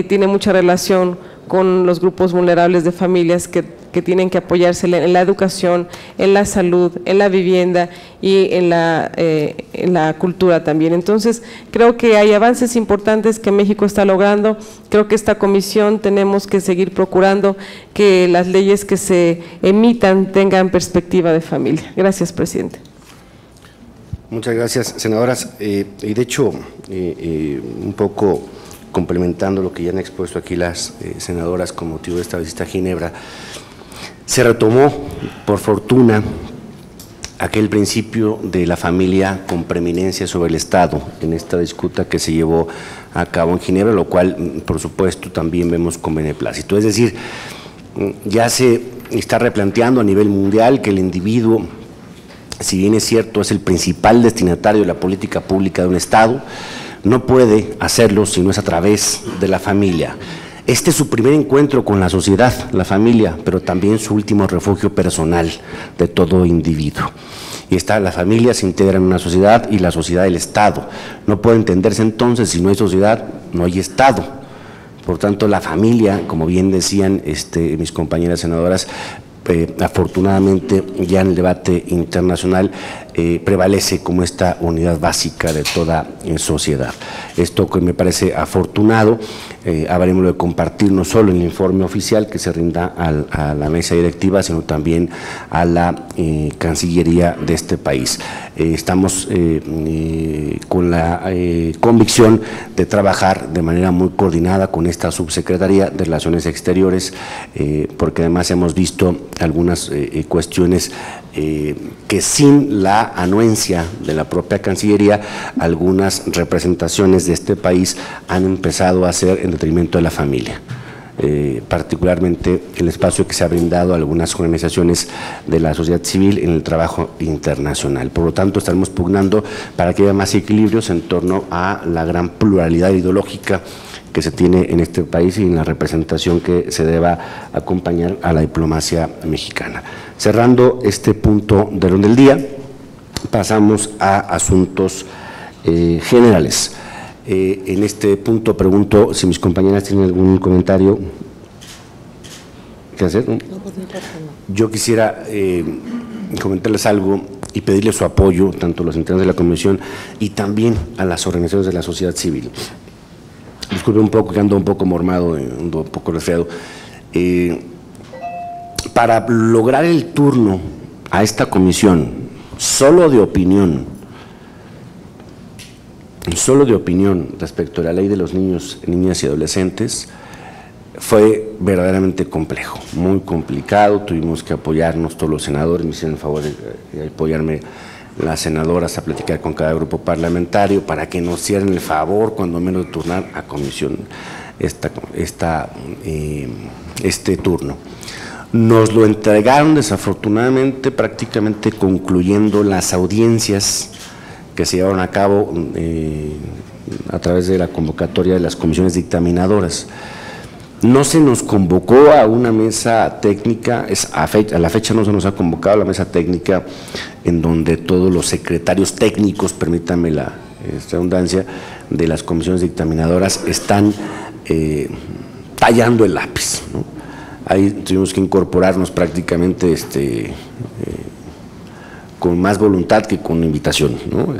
tiene mucha relación con los grupos vulnerables de familias que que tienen que apoyarse en la educación, en la salud, en la vivienda y en la cultura también. Entonces, creo que hay avances importantes que México está logrando. Creo que esta comisión tenemos que seguir procurando que las leyes que se emitan tengan perspectiva de familia. Gracias, presidente. Muchas gracias, senadoras. Y de hecho, un poco complementando lo que ya han expuesto aquí las senadoras con motivo de esta visita a Ginebra, se retomó, por fortuna, aquel principio de la familia con preeminencia sobre el Estado en esta disputa que se llevó a cabo en Ginebra, lo cual, por supuesto, también vemos con beneplácito. Es decir, ya se está replanteando a nivel mundial que el individuo, si bien es cierto, es el principal destinatario de la política pública de un Estado, no puede hacerlo si no es a través de la familia. Este es su primer encuentro con la sociedad, la familia, pero también su último refugio personal de todo individuo. Y la familia se integra en una sociedad y la sociedad del Estado. No puede entenderse entonces, si no hay sociedad, no hay Estado. Por tanto, la familia, como bien decían mis compañeras senadoras, afortunadamente ya en el debate internacional prevalece como esta unidad básica de toda sociedad. Esto que me parece afortunado, habremos de compartir no solo en el informe oficial que se rinda a la mesa directiva, sino también a la Cancillería de este país. Estamos con la convicción de trabajar de manera muy coordinada con esta Subsecretaría de Relaciones Exteriores, porque además hemos visto algunas cuestiones que sin la anuencia de la propia Cancillería, algunas representaciones de este país han empezado a hacer en detrimento de la familia. Particularmente el espacio que se ha brindado a algunas organizaciones de la sociedad civil en el trabajo internacional. Por lo tanto, estaremos pugnando para que haya más equilibrios en torno a la gran pluralidad ideológica que se tiene en este país y en la representación que se deba acompañar a la diplomacia mexicana. Cerrando este punto del orden del día, pasamos a asuntos generales. En este punto pregunto si mis compañeras tienen algún comentario que hacer. ¿No? Yo quisiera comentarles algo y pedirles su apoyo, tanto a los integrantes de la comisión y también a las organizaciones de la sociedad civil. Disculpe un poco, que ando un poco mormado, ando un poco resfriado. Para lograr el turno a esta comisión, solo de opinión respecto a la ley de los niños, niñas y adolescentes, fue verdaderamente complejo, muy complicado. Tuvimos que apoyarnos todos los senadores, me hicieron el favor de apoyarme las senadoras a platicar con cada grupo parlamentario para que nos hicieran el favor, cuando menos, de turnar a comisión este turno. Nos lo entregaron desafortunadamente prácticamente concluyendo las audiencias que se llevaron a cabo a través de la convocatoria de las comisiones dictaminadoras. No se nos convocó a una mesa técnica, a la fecha no se nos ha convocado a la mesa técnica en donde todos los secretarios técnicos, permítanme la redundancia, de las comisiones dictaminadoras están tallando el lápiz, ¿no? Ahí tuvimos que incorporarnos prácticamente con más voluntad que con invitación, ¿no?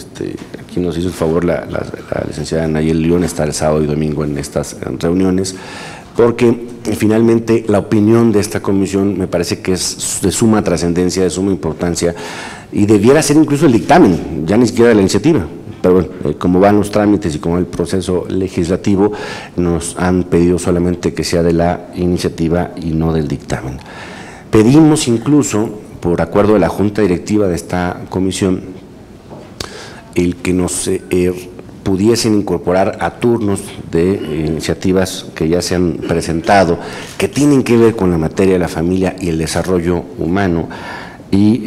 Aquí nos hizo el favor la licenciada Nayel León estar el sábado y domingo en estas reuniones, porque finalmente la opinión de esta comisión me parece que es de suma trascendencia, de suma importancia, y debiera ser incluso el dictamen, ya ni siquiera de la iniciativa. Pero bueno, como van los trámites y como el proceso legislativo, nos han pedido solamente que sea de la iniciativa y no del dictamen. Pedimos incluso, por acuerdo de la Junta Directiva de esta comisión, el que nos pudiesen incorporar a turnos de iniciativas que ya se han presentado, que tienen que ver con la materia de la familia y el desarrollo humano, y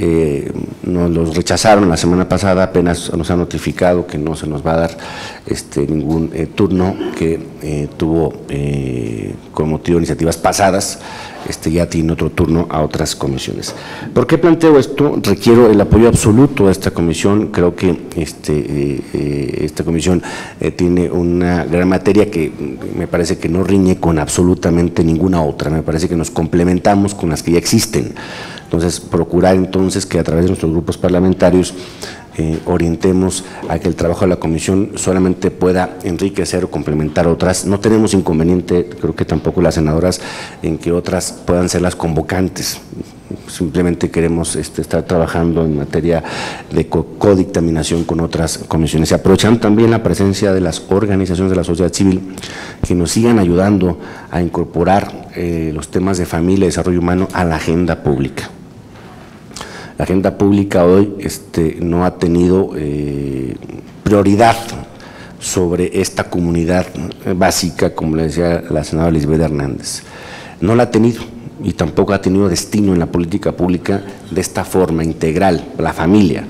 nos los rechazaron la semana pasada. Apenas nos han notificado que no se nos va a dar ningún turno que tuvo con motivo de iniciativas pasadas. Ya tiene otro turno a otras comisiones. ¿Por qué planteo esto? Requiero el apoyo absoluto a esta comisión. Creo que esta comisión tiene una gran materia que me parece que no riñe con absolutamente ninguna otra. Me parece que nos complementamos con las que ya existen. Entonces, procurar entonces que a través de nuestros grupos parlamentarios orientemos a que el trabajo de la comisión solamente pueda enriquecer o complementar otras. No tenemos inconveniente, creo que tampoco las senadoras, en que otras puedan ser las convocantes. Simplemente queremos estar trabajando en materia de codictaminación con otras comisiones. Y aprovechando también la presencia de las organizaciones de la sociedad civil que nos sigan ayudando a incorporar los temas de familia y desarrollo humano a la agenda pública. La agenda pública hoy no ha tenido prioridad sobre esta comunidad básica, como le decía la senadora Lisbeth Hernández. No la ha tenido y tampoco ha tenido destino en la política pública de esta forma integral, la familia.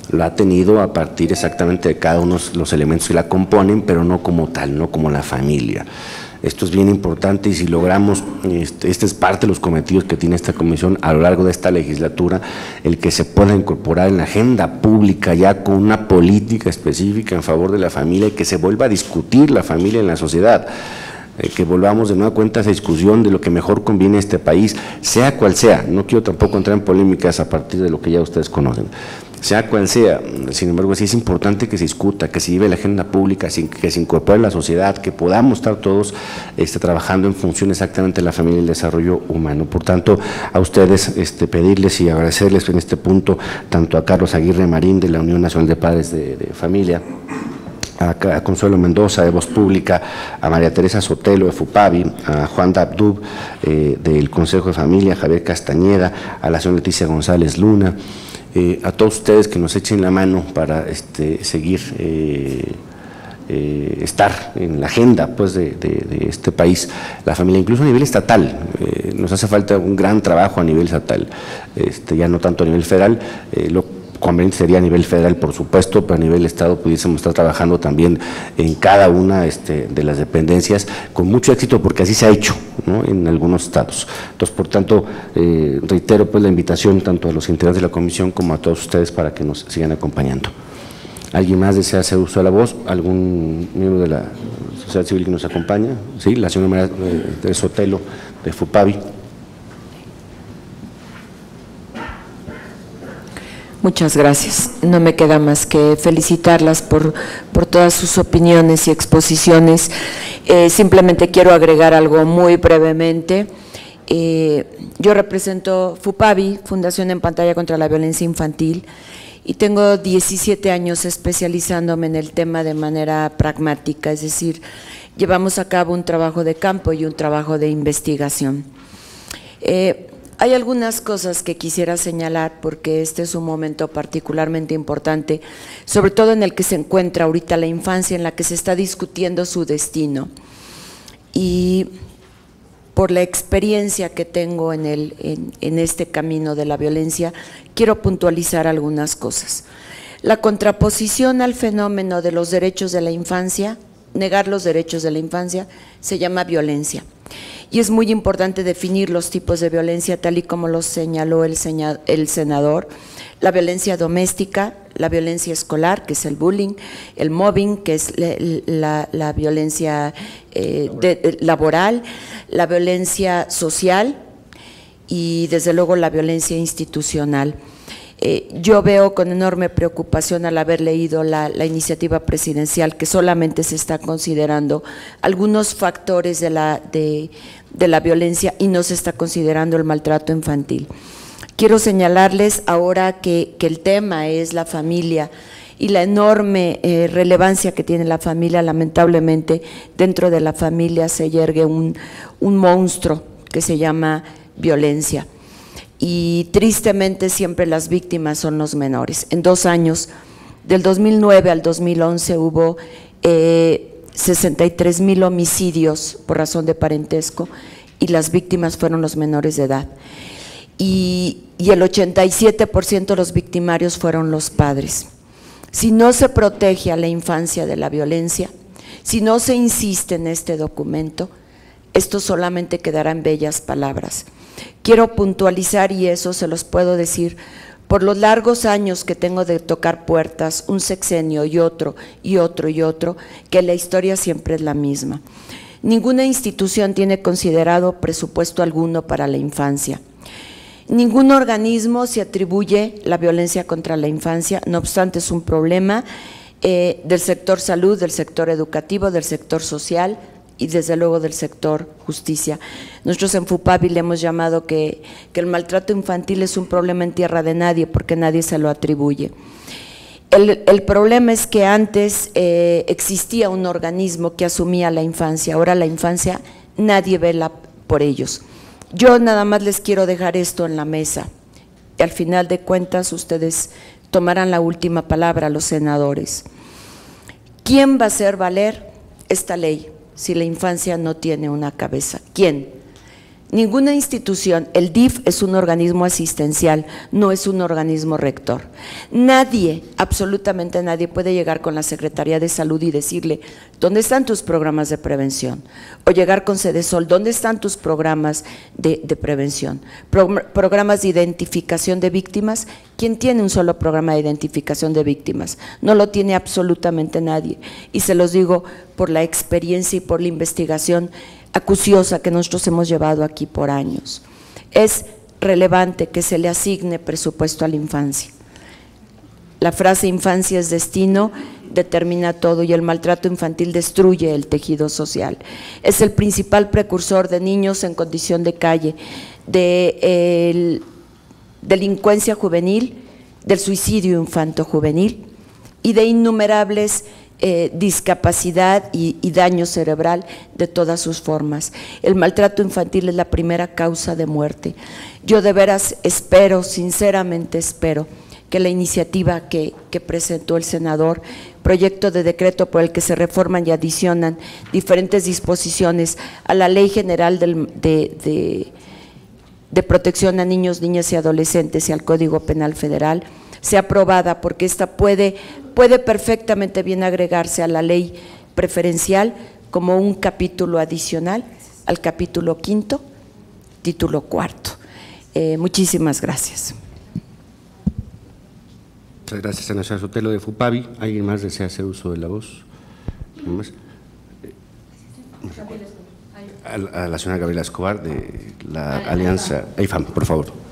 Lo ha tenido a partir exactamente de cada uno de los elementos que la componen, pero no como tal, no como la familia. Esto es bien importante y si logramos, este es parte de los cometidos que tiene esta comisión a lo largo de esta legislatura, el que se pueda incorporar en la agenda pública ya con una política específica en favor de la familia y que se vuelva a discutir la familia en la sociedad. Que volvamos de nueva cuenta a esa discusión de lo que mejor conviene a este país, sea cual sea. No quiero tampoco entrar en polémicas a partir de lo que ya ustedes conocen. Sea cual sea, sin embargo, sí es importante que se discuta, que se lleve la agenda pública, que se incorpore la sociedad, que podamos estar todos trabajando en función exactamente de la familia y el desarrollo humano. Por tanto, a ustedes pedirles y agradecerles en este punto, tanto a Carlos Aguirre Marín de la Unión Nacional de Padres de Familia, a Consuelo Mendoza de Voz Pública, a María Teresa Sotelo de FUPAVI, a Juan Dabdub del Consejo de Familia, a Javier Castañeda, a la señora Leticia González Luna, a todos ustedes que nos echen la mano para seguir estar en la agenda pues de este país, la familia, incluso a nivel estatal. Nos hace falta un gran trabajo a nivel estatal, ya no tanto a nivel federal. Lo conveniente sería a nivel federal, por supuesto, pero a nivel estado pudiésemos estar trabajando también en cada una de las dependencias con mucho éxito, porque así se ha hecho, ¿no?, en algunos estados. Entonces, por tanto, reitero pues la invitación tanto a los integrantes de la comisión como a todos ustedes para que nos sigan acompañando. ¿Alguien más desea hacer uso de la voz? ¿Algún miembro de la sociedad civil que nos acompaña? Sí, la señora María Teresa Sotelo de FUPAVI. Muchas gracias. No me queda más que felicitarlas por todas sus opiniones y exposiciones. Simplemente quiero agregar algo muy brevemente. Yo represento FUPAVI, Fundación en Pantalla contra la Violencia Infantil, y tengo 17 años especializándome en el tema de manera pragmática, es decir, llevamos a cabo un trabajo de campo y un trabajo de investigación. Hay algunas cosas que quisiera señalar porque este es un momento particularmente importante, sobre todo en el que se encuentra ahorita la infancia, en la que se está discutiendo su destino. Y por la experiencia que tengo en este camino de la violencia, quiero puntualizar algunas cosas. La contraposición al fenómeno de los derechos de la infancia, negar los derechos de la infancia, se llama violencia. Y es muy importante definir los tipos de violencia tal y como lo señaló el senador: la violencia doméstica, la violencia escolar, que es el bullying, el mobbing, que es la violencia laboral, la violencia social y desde luego la violencia institucional. Yo veo con enorme preocupación al haber leído la iniciativa presidencial que solamente se está considerando algunos factores de la violencia y no se está considerando el maltrato infantil. Quiero señalarles ahora que el tema es la familia y la enorme relevancia que tiene la familia. Lamentablemente, dentro de la familia se yergue un monstruo que se llama violencia. Y tristemente siempre las víctimas son los menores. En 2 años, del 2009 al 2011, hubo 63,000 homicidios por razón de parentesco y las víctimas fueron los menores de edad. y el 87% de los victimarios fueron los padres. Si no se protege a la infancia de la violencia, si no se insiste en este documento, esto solamente quedará en bellas palabras. Quiero puntualizar, y eso se los puedo decir, por los largos años que tengo de tocar puertas, un sexenio y otro, y otro, y otro, que la historia siempre es la misma. Ninguna institución tiene considerado presupuesto alguno para la infancia. Ningún organismo se atribuye la violencia contra la infancia, no obstante es un problema del sector salud, del sector educativo, del sector social y desde luego del sector justicia. Nosotros en FUPAVI le hemos llamado que el maltrato infantil es un problema en tierra de nadie porque nadie se lo atribuye. El problema es que antes existía un organismo que asumía la infancia, ahora la infancia nadie vela por ellos. Yo nada más les quiero dejar esto en la mesa y al final de cuentas ustedes tomarán la última palabra, los senadores. ¿Quién va a hacer valer esta ley si la infancia no tiene una cabeza? ¿Quién? Ninguna institución, el DIF es un organismo asistencial, no es un organismo rector. Nadie, absolutamente nadie puede llegar con la Secretaría de Salud y decirle, ¿dónde están tus programas de prevención? O llegar con Sedesol, ¿dónde están tus programas de prevención? Programas de identificación de víctimas, ¿quién tiene un solo programa de identificación de víctimas? No lo tiene absolutamente nadie. Y se los digo por la experiencia y por la investigación acuciosa que nosotros hemos llevado aquí por años. Es relevante que se le asigne presupuesto a la infancia. La frase infancia es destino determina todo y el maltrato infantil destruye el tejido social. Es el principal precursor de niños en condición de calle, de delincuencia juvenil, del suicidio infanto-juvenil y de innumerables discapacidad y daño cerebral de todas sus formas. El maltrato infantil es la primera causa de muerte. Yo de veras espero, sinceramente espero, que la iniciativa que presentó el senador, proyecto de decreto por el que se reforman y adicionan diferentes disposiciones a la Ley General de Protección a Niños, Niñas y Adolescentes y al Código Penal Federal, sea aprobada porque esta puede perfectamente bien agregarse a la ley preferencial como un capítulo adicional al capítulo 5º, título 4º. Muchísimas gracias. Muchas gracias, senadora Sotelo de FUPAVI. ¿Alguien más desea hacer uso de la voz? A la señora Gabriela Escobar de la Alianza AIFAM, por favor.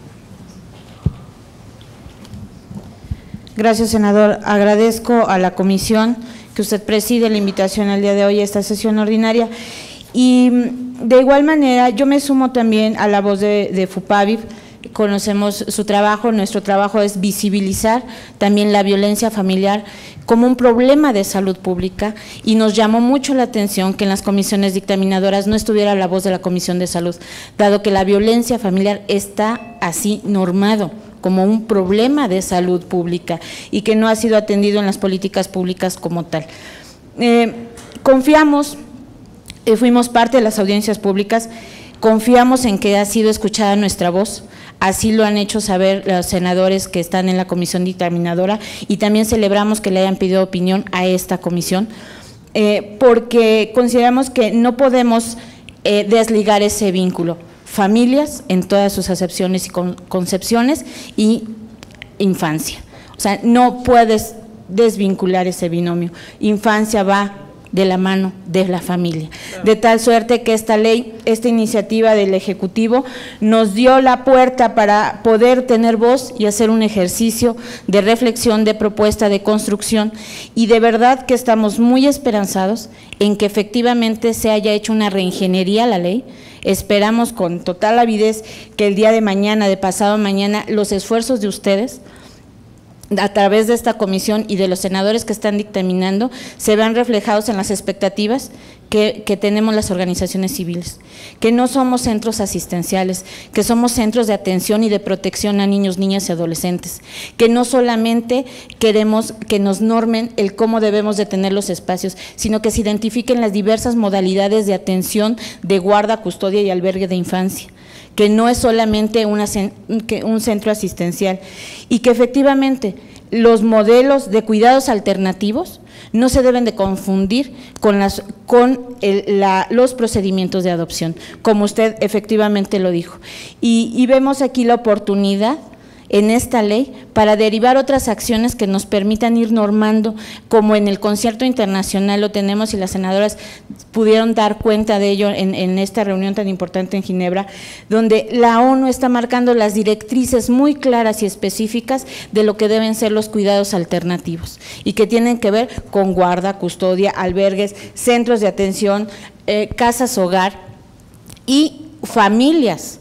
Gracias, senador. Agradezco a la comisión que usted preside la invitación el día de hoy a esta sesión ordinaria y de igual manera yo me sumo también a la voz de FUPAVI. Conocemos su trabajo, nuestro trabajo es visibilizar también la violencia familiar como un problema de salud pública y nos llamó mucho la atención que en las comisiones dictaminadoras no estuviera la voz de la Comisión de Salud, dado que la violencia familiar está así normado como un problema de salud pública y que no ha sido atendido en las políticas públicas como tal. Confiamos, fuimos parte de las audiencias públicas, confiamos en que ha sido escuchada nuestra voz, así lo han hecho saber los senadores que están en la comisión dictaminadora y también celebramos que le hayan pedido opinión a esta comisión, porque consideramos que no podemos desligar ese vínculo. Familias en todas sus acepciones y concepciones y infancia. O sea, no puedes desvincular ese binomio. Infancia va de la mano de la familia. De tal suerte que esta ley, esta iniciativa del Ejecutivo nos dio la puerta para poder tener voz y hacer un ejercicio de reflexión, de propuesta, de construcción y de verdad que estamos muy esperanzados en que efectivamente se haya hecho una reingeniería a la ley. Esperamos con total avidez que el día de mañana, de pasado mañana, los esfuerzos de ustedes a través de esta comisión y de los senadores que están dictaminando se vean reflejados en las expectativas que tenemos las organizaciones civiles, que no somos centros asistenciales, que somos centros de atención y de protección a niños, niñas y adolescentes, que no solamente queremos que nos normen el cómo debemos de tener los espacios, sino que se identifiquen las diversas modalidades de atención, de guarda, custodia y albergue de infancia, que no es solamente un centro asistencial y que efectivamente los modelos de cuidados alternativos no se deben de confundir con los procedimientos de adopción, como usted efectivamente lo dijo. Y vemos aquí la oportunidad en esta ley para derivar otras acciones que nos permitan ir normando, como en el concierto internacional lo tenemos y las senadoras pudieron dar cuenta de ello en esta reunión tan importante en Ginebra, donde la ONU está marcando las directrices muy claras y específicas de lo que deben ser los cuidados alternativos y que tienen que ver con guarda, custodia, albergues, centros de atención, casas hogar y familias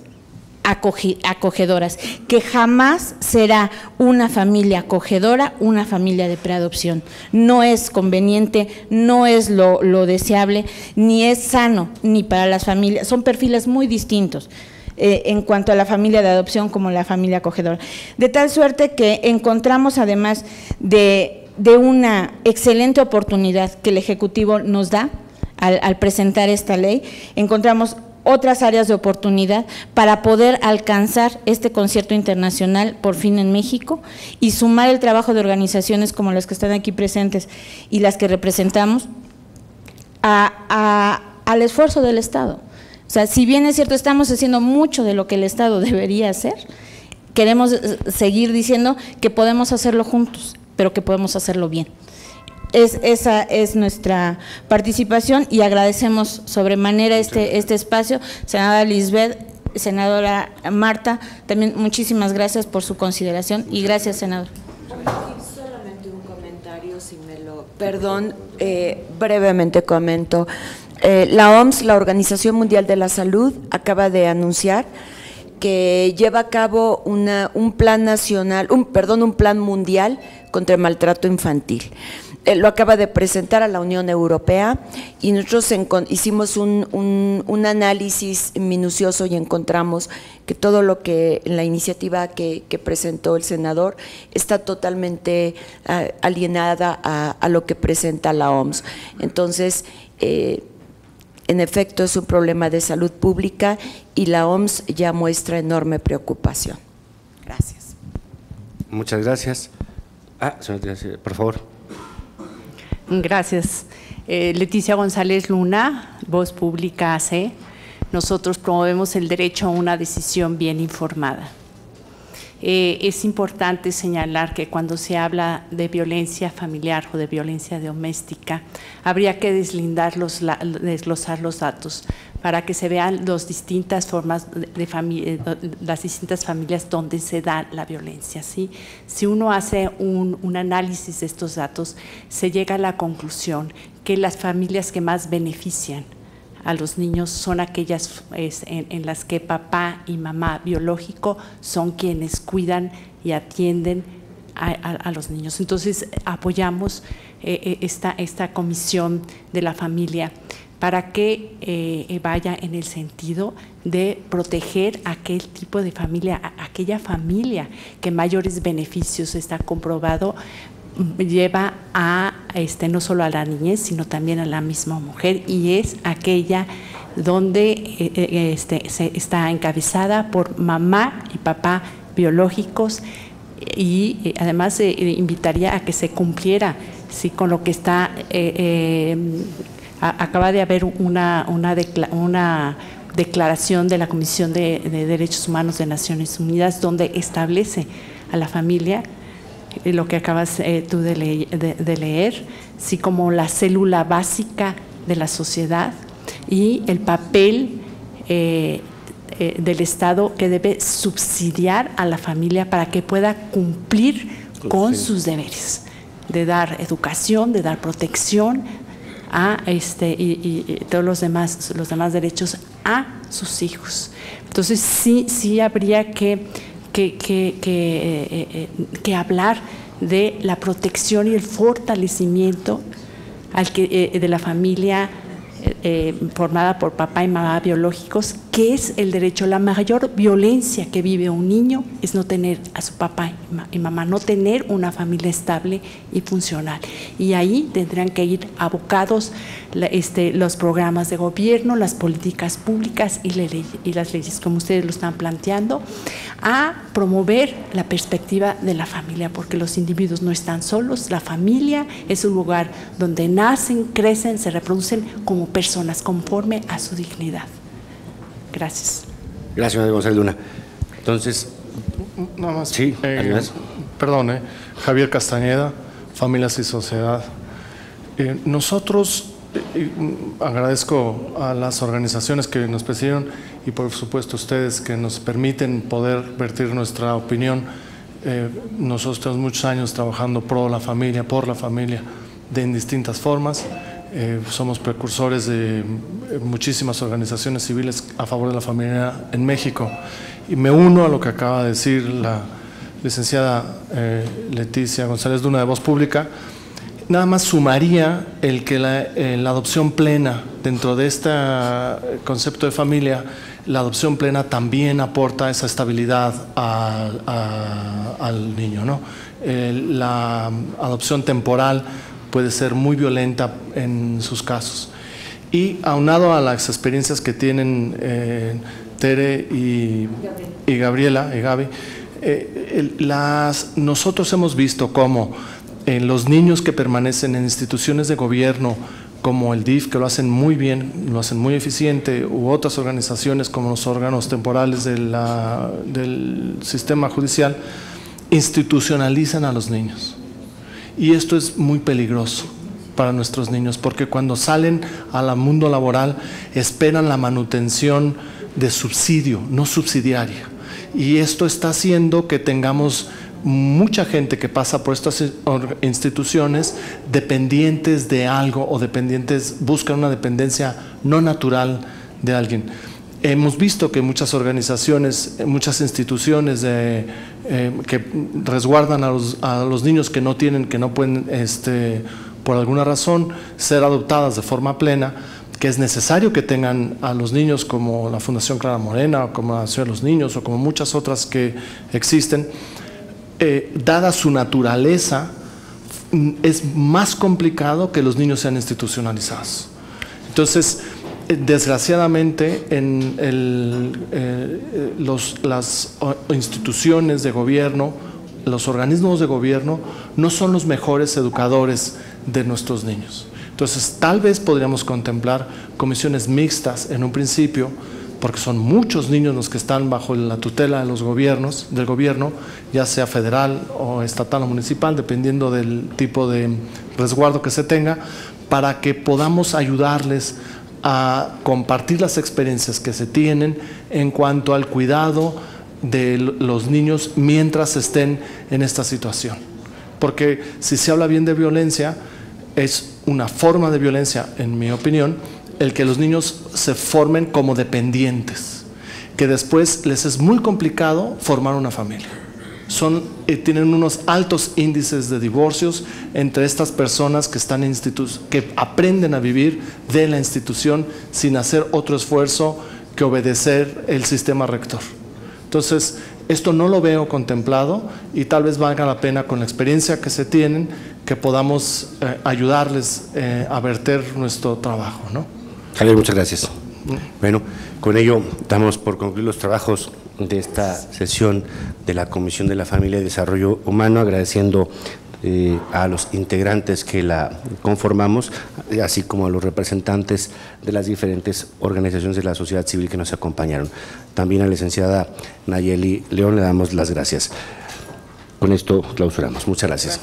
acogedoras, que jamás será una familia acogedora, una familia de preadopción. No es conveniente, no es lo deseable, ni es sano, ni para las familias, son perfiles muy distintos en cuanto a la familia de adopción como la familia acogedora. De tal suerte que encontramos, además de una excelente oportunidad que el Ejecutivo nos da al presentar esta ley, encontramos otras áreas de oportunidad para poder alcanzar este concierto internacional por fin en México y sumar el trabajo de organizaciones como las que están aquí presentes y las que representamos al esfuerzo del Estado. O sea, si bien es cierto, estamos haciendo mucho de lo que el Estado debería hacer, queremos seguir diciendo que podemos hacerlo juntos, pero que podemos hacerlo bien. Esa es nuestra participación y agradecemos sobremanera este espacio. Senadora Lisbeth, senadora Marta, también muchísimas gracias por su consideración y gracias, senador. Solamente un comentario, si me lo… Perdón, brevemente comento. La OMS, la Organización Mundial de la Salud, acaba de anunciar que lleva a cabo un plan nacional, un plan mundial contra el maltrato infantil. Lo acaba de presentar a la Unión Europea y nosotros hicimos un análisis minucioso y encontramos que todo lo que en la iniciativa que presentó el senador está totalmente alienada a lo que presenta la OMS. Entonces, en efecto, es un problema de salud pública y la OMS ya muestra enorme preocupación. Gracias. Muchas gracias. Señora, por favor. Gracias. Leticia González Luna, Voz Pública AC. Nosotros promovemos el derecho a una decisión bien informada. Es importante señalar que cuando se habla de violencia familiar o de violencia doméstica, habría que desglosar los datos para que se vean las distintas formas las distintas familias donde se da la violencia, ¿sí? Si uno hace un análisis de estos datos, se llega a la conclusión que las familias que más benefician a los niños son aquellas en las que papá y mamá biológico son quienes cuidan y atienden a los niños. Entonces, apoyamos esta comisión de la familia para que vaya en el sentido de proteger aquel tipo de familia, aquella familia que mayores beneficios, está comprobado, lleva a no solo a la niñez, sino también a la misma mujer, y es aquella donde está encabezada por mamá y papá biológicos, y además invitaría a que se cumpliera, ¿sí?, con lo que está… acaba de haber una declaración de la Comisión de Derechos Humanos de Naciones Unidas donde establece a la familia, lo que acabas tú de leer, sí, como la célula básica de la sociedad y el papel del Estado que debe subsidiar a la familia para que pueda cumplir con sus deberes, de dar educación, de dar protección y todos los demás derechos a sus hijos. Entonces sí habría que hablar de la protección y el fortalecimiento de la familia formada por papá y mamá biológicos, que es el derecho. La mayor violencia que vive un niño es no tener a su papá y mamá, no tener una familia estable y funcional. Y ahí tendrán que ir abocados los programas de gobierno, las políticas públicas y las leyes, como ustedes lo están planteando, a promover la perspectiva de la familia, porque los individuos no están solos, la familia es un lugar donde nacen, crecen, se reproducen como personas conforme a su dignidad. Gracias. Gracias, señora González Luna. Entonces, nada más. Sí, perdón, Javier Castañeda, Familias y Sociedad. Nosotros agradezco a las organizaciones que nos precedieron y por supuesto ustedes que nos permiten poder vertir nuestra opinión. Nosotros tenemos muchos años trabajando por la familia, en distintas formas. Somos precursores de muchísimas organizaciones civiles a favor de la familia en México. Y me uno a lo que acaba de decir la licenciada Leticia González Luna de Voz Pública. Nada más sumaría el que la adopción plena, dentro de este concepto de familia, la adopción plena también aporta esa estabilidad al niño, ¿no? La adopción temporal puede ser muy violenta en sus casos. Y aunado a las experiencias que tienen Tere y Gabriela y Gaby, nosotros hemos visto cómo los niños que permanecen en instituciones de gobierno como el DIF, que lo hacen muy bien, lo hacen muy eficiente, u otras organizaciones como los órganos temporales del sistema judicial, institucionalizan a los niños. Y esto es muy peligroso para nuestros niños, porque cuando salen al mundo laboral esperan la manutención de subsidio, no subsidiaria. Y esto está haciendo que tengamos mucha gente que pasa por estas instituciones dependientes de algo o buscan una dependencia no natural de alguien. Hemos visto que muchas organizaciones, muchas instituciones que resguardan a los niños que no pueden por alguna razón ser adoptadas de forma plena, que es necesario que tengan a los niños, como la Fundación Clara Morena, o como la Ciudad de los Niños, o como muchas otras que existen. Dada su naturaleza, es más complicado que los niños sean institucionalizados. Entonces, desgraciadamente, las instituciones de gobierno, los organismos de gobierno, no son los mejores educadores de nuestros niños. Entonces, tal vez podríamos contemplar comisiones mixtas en un principio, porque son muchos niños los que están bajo la tutela de del gobierno, ya sea federal o estatal o municipal, dependiendo del tipo de resguardo que se tenga, para que podamos ayudarles a compartir las experiencias que se tienen en cuanto al cuidado de los niños mientras estén en esta situación. Porque si se habla bien de violencia, es una forma de violencia, en mi opinión, el que los niños se formen como dependientes, que después les es muy complicado formar una familia. Tienen unos altos índices de divorcios entre estas personas que están que aprenden a vivir de la institución sin hacer otro esfuerzo que obedecer el sistema rector. Entonces, esto no lo veo contemplado y tal vez valga la pena, con la experiencia que se tienen, que podamos ayudarles a verter nuestro trabajo, ¿no? Javier, muchas gracias. Bueno, con ello damos por concluir los trabajos de esta sesión de la Comisión de la Familia y Desarrollo Humano, agradeciendo a los integrantes que la conformamos, así como a los representantes de las diferentes organizaciones de la sociedad civil que nos acompañaron. También a la licenciada Nayeli León le damos las gracias. Con esto clausuramos. Muchas gracias.